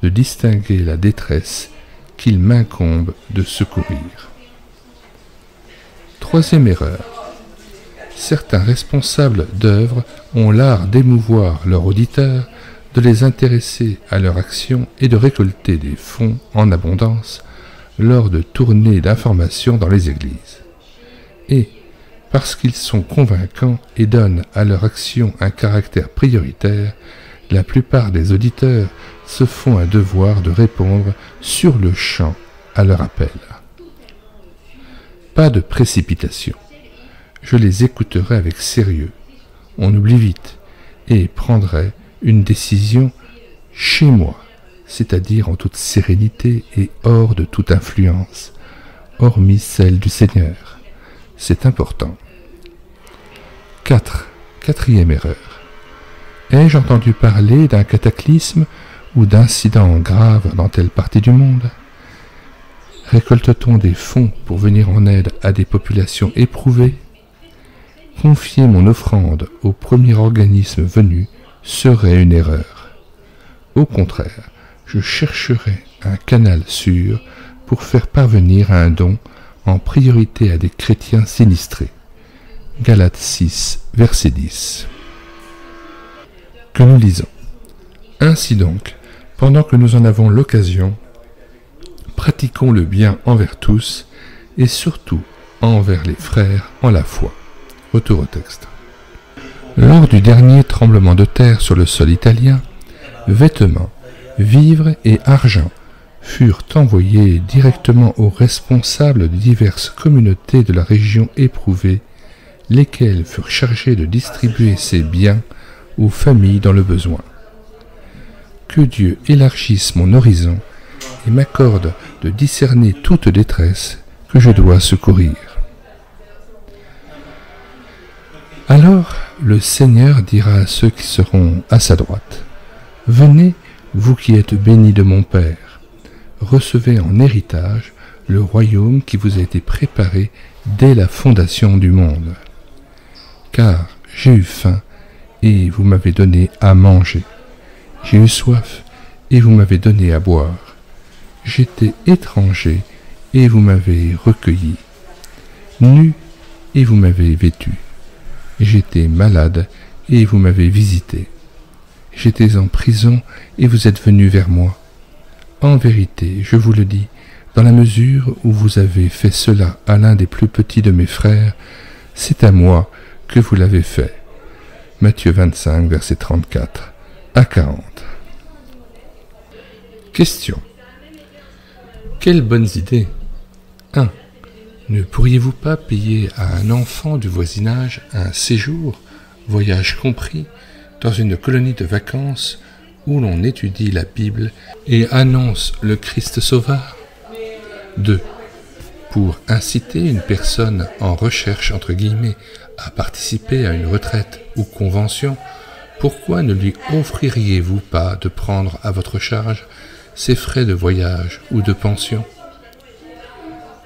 Speaker 1: de distinguer la détresse qu'il m'incombe de secourir. Troisième erreur. Certains responsables d'œuvres ont l'art d'émouvoir leurs auditeurs, de les intéresser à leur action et de récolter des fonds en abondance lors de tournées d'information dans les églises. Et, parce qu'ils sont convaincants et donnent à leur action un caractère prioritaire, la plupart des auditeurs se font un devoir de répondre sur le champ à leur appel. Pas de précipitation. Je les écouterai avec sérieux. On oublie vite et prendrai une décision chez moi, c'est-à-dire en toute sérénité et hors de toute influence, hormis celle du Seigneur. C'est important. 4. Erreur. Ai-je entendu parler d'un cataclysme ou d'incident grave dans telle partie du monde? Récolte-t-on des fonds pour venir en aide à des populations éprouvées? Confier mon offrande au premier organisme venu serait une erreur. Au contraire, je chercherai un canal sûr pour faire parvenir un don en priorité à des chrétiens sinistrés. Galates 6, verset 10. Que nous lisons. Ainsi donc, pendant que nous en avons l'occasion, pratiquons le bien envers tous et surtout envers les frères en la foi. Retour au texte. Lors du dernier tremblement de terre sur le sol italien, vêtements, vivres et argent furent envoyés directement aux responsables de diverses communautés de la région éprouvée, lesquels furent chargés de distribuer ces biens aux familles dans le besoin. Que Dieu élargisse mon horizon et m'accorde de discerner toute détresse que je dois secourir. Alors le Seigneur dira à ceux qui seront à sa droite, « Venez, vous qui êtes bénis de mon Père, recevez en héritage le royaume qui vous a été préparé dès la fondation du monde. Car j'ai eu faim, et vous m'avez donné à manger. J'ai eu soif, et vous m'avez donné à boire. J'étais étranger, et vous m'avez recueilli. Nu, et vous m'avez vêtu. J'étais malade, et vous m'avez visité. J'étais en prison, et vous êtes venus vers moi. En vérité, je vous le dis, dans la mesure où vous avez fait cela à l'un des plus petits de mes frères, c'est à moi que vous l'avez fait. » Matthieu 25, versets 34 à 40. Question. Quelles bonnes idées. 1. Ne pourriez-vous pas payer à un enfant du voisinage un séjour, voyage compris, dans une colonie de vacances où l'on étudie la Bible et annonce le Christ Sauveur? 2. Pour inciter une personne en recherche, entre guillemets, à participer à une retraite ou convention, pourquoi ne lui offririez-vous pas de prendre à votre charge ses frais de voyage ou de pension?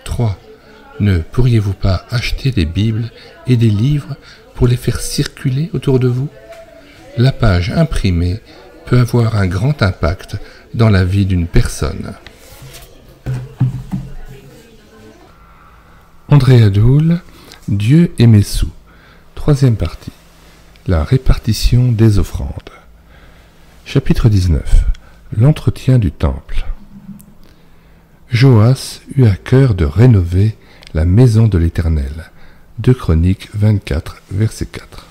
Speaker 1: 3. Ne pourriez-vous pas acheter des Bibles et des livres pour les faire circuler autour de vous? La page imprimée peut avoir un grand impact dans la vie d'une personne. André Adoul, Dieu et mes sous. Troisième partie. La répartition des offrandes. Chapitre 19. L'entretien du temple. Joas eut à cœur de rénover la maison de l'Éternel. 2 Chroniques 24, verset 4.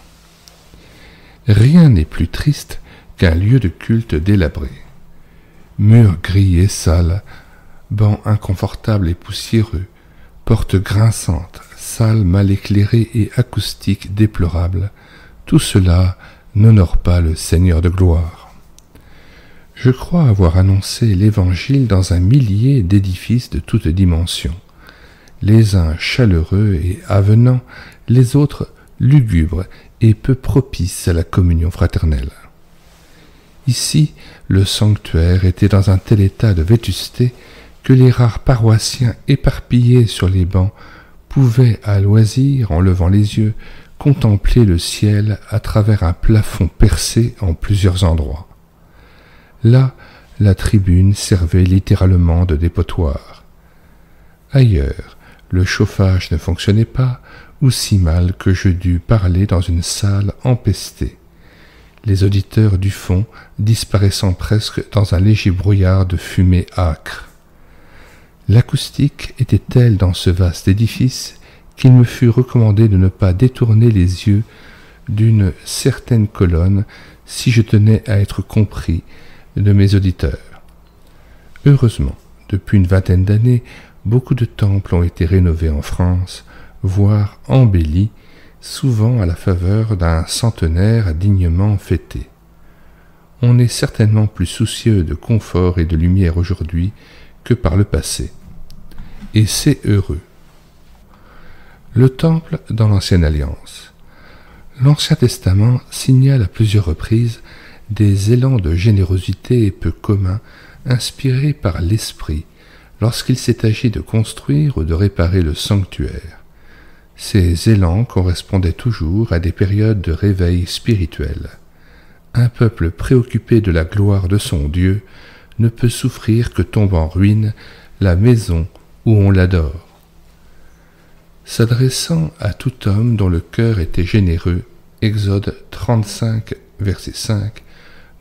Speaker 1: Rien n'est plus triste qu'un lieu de culte délabré. Murs gris et sales, bancs inconfortables et poussiéreux, portes grinçantes, salles mal éclairées et acoustiques déplorables, tout cela n'honore pas le Seigneur de gloire. Je crois avoir annoncé l'Évangile dans un millier d'édifices de toutes dimensions, les uns chaleureux et avenants, les autres lugubre et peu propice à la communion fraternelle. Ici, le sanctuaire était dans un tel état de vétusté que les rares paroissiens éparpillés sur les bancs pouvaient, à loisir, en levant les yeux, contempler le ciel à travers un plafond percé en plusieurs endroits. Là, la tribune servait littéralement de dépotoir. Ailleurs, le chauffage ne fonctionnait pas, ou si mal que je dus parler dans une salle empestée, les auditeurs du fond disparaissant presque dans un léger brouillard de fumée âcre. L'acoustique était telle dans ce vaste édifice qu'il me fut recommandé de ne pas détourner les yeux d'une certaine colonne si je tenais à être compris de mes auditeurs. Heureusement, depuis une vingtaine d'années, beaucoup de temples ont été rénovés en France, voire embellis, souvent à la faveur d'un centenaire dignement fêté. On est certainement plus soucieux de confort et de lumière aujourd'hui que par le passé. Et c'est heureux. Le temple dans l'Ancienne Alliance. L'Ancien Testament signale à plusieurs reprises des élans de générosité peu communs inspirés par l'Esprit lorsqu'il s'est agi de construire ou de réparer le sanctuaire. Ces élans correspondaient toujours à des périodes de réveil spirituel. Un peuple préoccupé de la gloire de son Dieu ne peut souffrir que tombe en ruine la maison où on l'adore. S'adressant à tout homme dont le cœur était généreux, Exode 35, verset 5,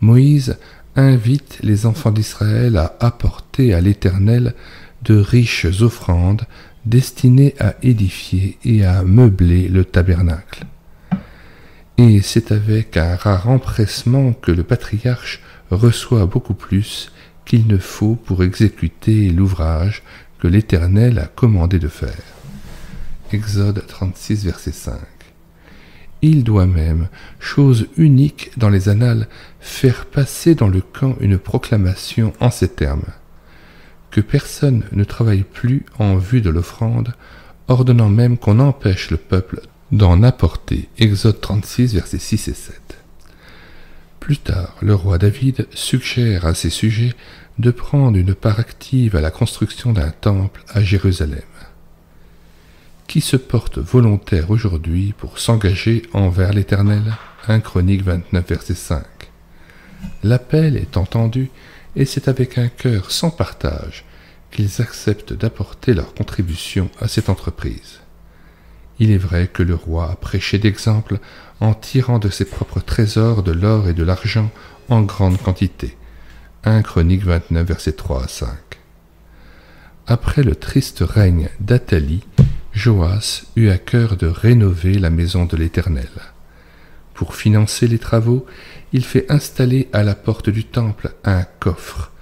Speaker 1: Moïse invite les enfants d'Israël à apporter à l'Éternel de riches offrandes destinées à édifier et à meubler le tabernacle. Et c'est avec un rare empressement que le patriarche reçoit beaucoup plus qu'il ne faut pour exécuter l'ouvrage que l'Éternel a commandé de faire. Exode 36, verset 5. Il doit même, chose unique dans les annales, faire passer dans le camp une proclamation en ces termes: que personne ne travaille plus en vue de l'offrande, ordonnant même qu'on empêche le peuple d'en apporter. Exode 36, versets 6 et 7. Plus tard, le roi David suggère à ses sujets de prendre une part active à la construction d'un temple à Jérusalem. Qui se porte volontaire aujourd'hui pour s'engager envers l'Éternel? 1 Chroniques 29, verset 5. L'appel est entendu, et c'est avec un cœur sans partage qu'ils acceptent d'apporter leur contribution à cette entreprise. Il est vrai que le roi a prêché d'exemple en tirant de ses propres trésors de l'or et de l'argent en grande quantité. 1 Chroniques 29, versets 3 à 5. Après le triste règne d'Athalie, Joas eut à cœur de rénover la maison de l'Éternel. Pour financer les travaux, il fait installer à la porte du temple un coffre,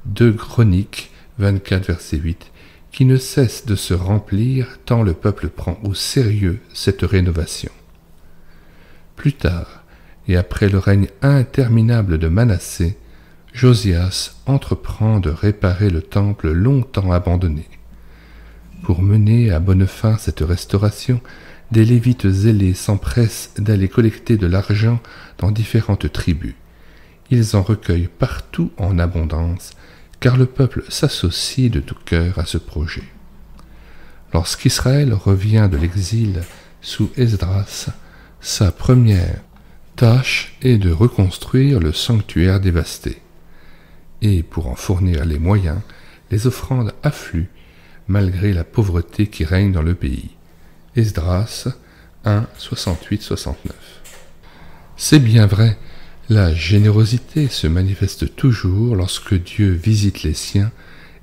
Speaker 1: 2 Chroniques 24, verset 8, qui ne cesse de se remplir tant le peuple prend au sérieux cette rénovation. Plus tard, et après le règne interminable de Manassé, Josias entreprend de réparer le temple longtemps abandonné. Pour mener à bonne fin cette restauration, des Lévites zélés s'empressent d'aller collecter de l'argent dans différentes tribus. Ils en recueillent partout en abondance, car le peuple s'associe de tout cœur à ce projet. Lorsqu'Israël revient de l'exil sous Esdras, sa première tâche est de reconstruire le sanctuaire dévasté. Et pour en fournir les moyens, les offrandes affluent malgré la pauvreté qui règne dans le pays. Esdras 1, 68-69. C'est bien vrai, la générosité se manifeste toujours lorsque Dieu visite les siens,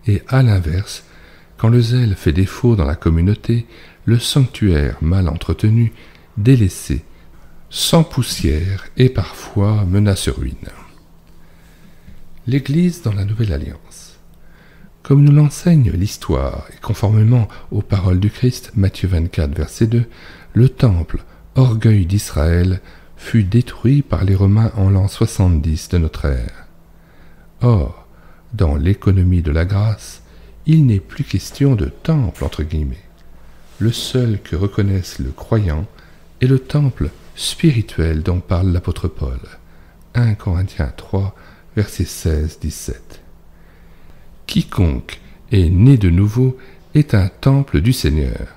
Speaker 1: et à l'inverse, quand le zèle fait défaut dans la communauté, le sanctuaire mal entretenu, délaissé, sans poussière et parfois menace ruine. L'Église dans la Nouvelle Alliance. Comme nous l'enseigne l'histoire, et conformément aux paroles du Christ, Matthieu 24, verset 2, le temple, orgueil d'Israël, fut détruit par les Romains en l'an 70 de notre ère. Or, dans l'économie de la grâce, il n'est plus question de temple, entre guillemets. Le seul que reconnaisse le croyant est le temple spirituel dont parle l'apôtre Paul. 1 Corinthiens 3, versets 16-17. Quiconque est né de nouveau est un temple du Seigneur.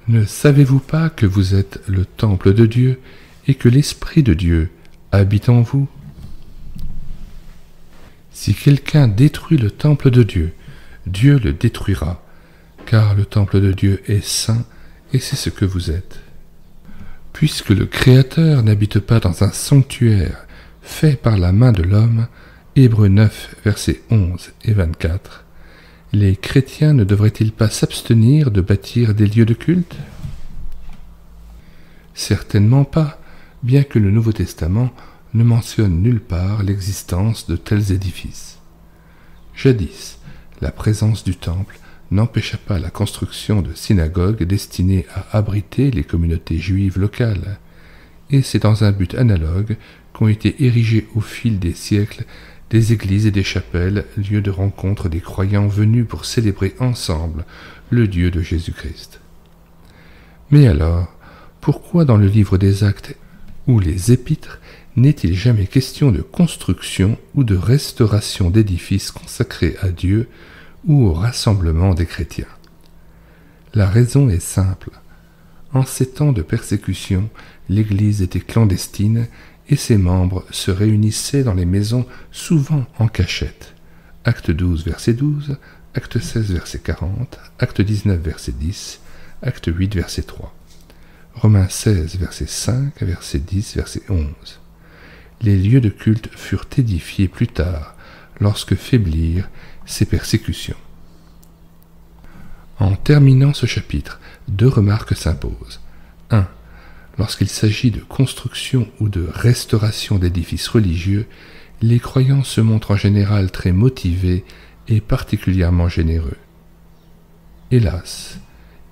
Speaker 1: Ne savez-vous pas que vous êtes le temple de Dieu et que l'Esprit de Dieu habite en vous? Si quelqu'un détruit le temple de Dieu, Dieu le détruira, car le temple de Dieu est saint et c'est ce que vous êtes. Puisque le Créateur n'habite pas dans un sanctuaire fait par la main de l'homme, Hébreux 9, versets 11 et 24, les chrétiens ne devraient-ils pas s'abstenir de bâtir des lieux de culte? Certainement pas, bien que le Nouveau Testament ne mentionne nulle part l'existence de tels édifices. Jadis, la présence du temple n'empêcha pas la construction de synagogues destinées à abriter les communautés juives locales, et c'est dans un but analogue qu'ont été érigées au fil des siècles des églises et des chapelles, lieux de rencontre des croyants venus pour célébrer ensemble le Dieu de Jésus-Christ. Mais alors, pourquoi dans le livre des Actes ou les Épîtres n'est-il jamais question de construction ou de restauration d'édifices consacrés à Dieu ou au rassemblement des chrétiens? La raison est simple. En ces temps de persécution, l'Église était clandestine et ses membres se réunissaient dans les maisons, souvent en cachette. Acte 12, verset 12, Acte 16, verset 40, Acte 19, verset 10, Acte 8, verset 3. Romains 16, verset 5, verset 10, verset 11. Les lieux de culte furent édifiés plus tard, lorsque faiblirent ces persécutions. En terminant ce chapitre, 2 remarques s'imposent. 1. Lorsqu'il s'agit de construction ou de restauration d'édifices religieux, les croyants se montrent en général très motivés et particulièrement généreux. Hélas,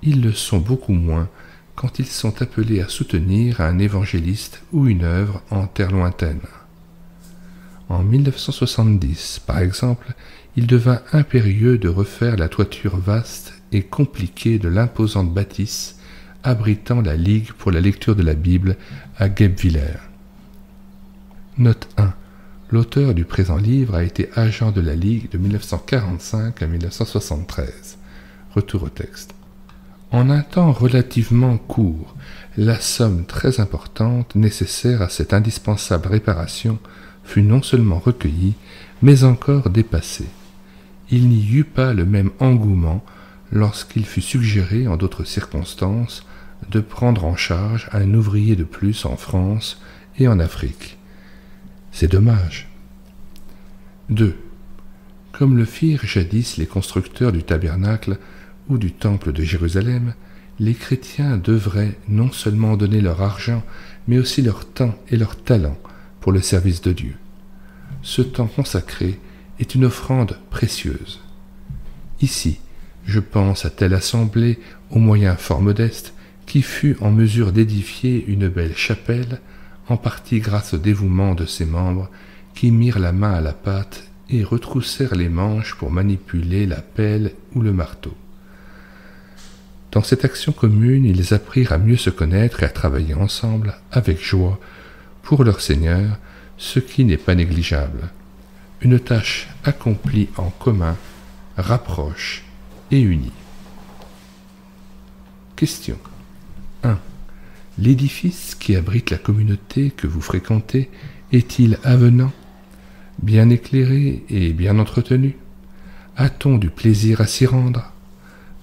Speaker 1: ils le sont beaucoup moins quand ils sont appelés à soutenir un évangéliste ou une œuvre en terre lointaine. En 1970, par exemple, il devint impérieux de refaire la toiture vaste et compliquée de l'imposante bâtisse abritant la Ligue pour la lecture de la Bible à Guebwiller. Note 1. L'auteur du présent livre a été agent de la Ligue de 1945 à 1973. Retour au texte. En un temps relativement court, la somme très importante nécessaire à cette indispensable réparation fut non seulement recueillie, mais encore dépassée. Il n'y eut pas le même engouement lorsqu'il fut suggéré, en d'autres circonstances, de prendre en charge un ouvrier de plus en France et en Afrique. C'est dommage. 2. Comme le firent jadis les constructeurs du tabernacle ou du temple de Jérusalem, les chrétiens devraient non seulement donner leur argent, mais aussi leur temps et leur talent pour le service de Dieu. Ce temps consacré est une offrande précieuse. Ici, je pense à telle assemblée, aux moyens fort modestes, qui fut en mesure d'édifier une belle chapelle, en partie grâce au dévouement de ses membres, qui mirent la main à la pâte et retroussèrent les manches pour manipuler la pelle ou le marteau. Dans cette action commune, ils apprirent à mieux se connaître et à travailler ensemble, avec joie, pour leur Seigneur, ce qui n'est pas négligeable. Une tâche accomplie en commun rapproche et unit. Question. 1. L'édifice qui abrite la communauté que vous fréquentez est-il avenant, bien éclairé et bien entretenu? A-t-on du plaisir à s'y rendre?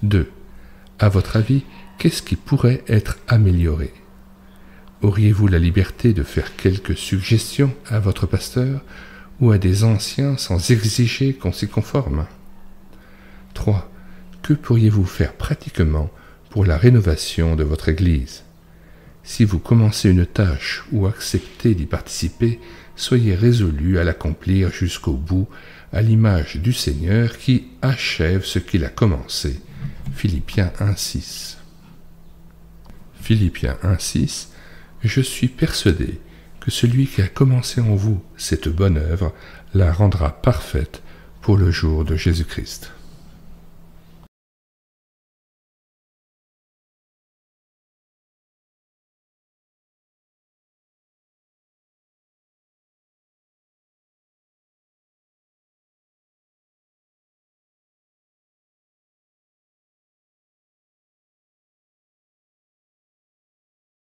Speaker 1: 2. À votre avis, qu'est-ce qui pourrait être amélioré? Auriez-vous la liberté de faire quelques suggestions à votre pasteur ou à des anciens sans exiger qu'on s'y conforme? 3. Que pourriez-vous faire pratiquement pour la rénovation de votre Église? Si vous commencez une tâche ou acceptez d'y participer, soyez résolus à l'accomplir jusqu'au bout, à l'image du Seigneur qui achève ce qu'il a commencé. Philippiens 1,6. Philippiens 1,6. Je suis persuadé que celui qui a commencé en vous cette bonne œuvre la rendra parfaite pour le jour de Jésus-Christ.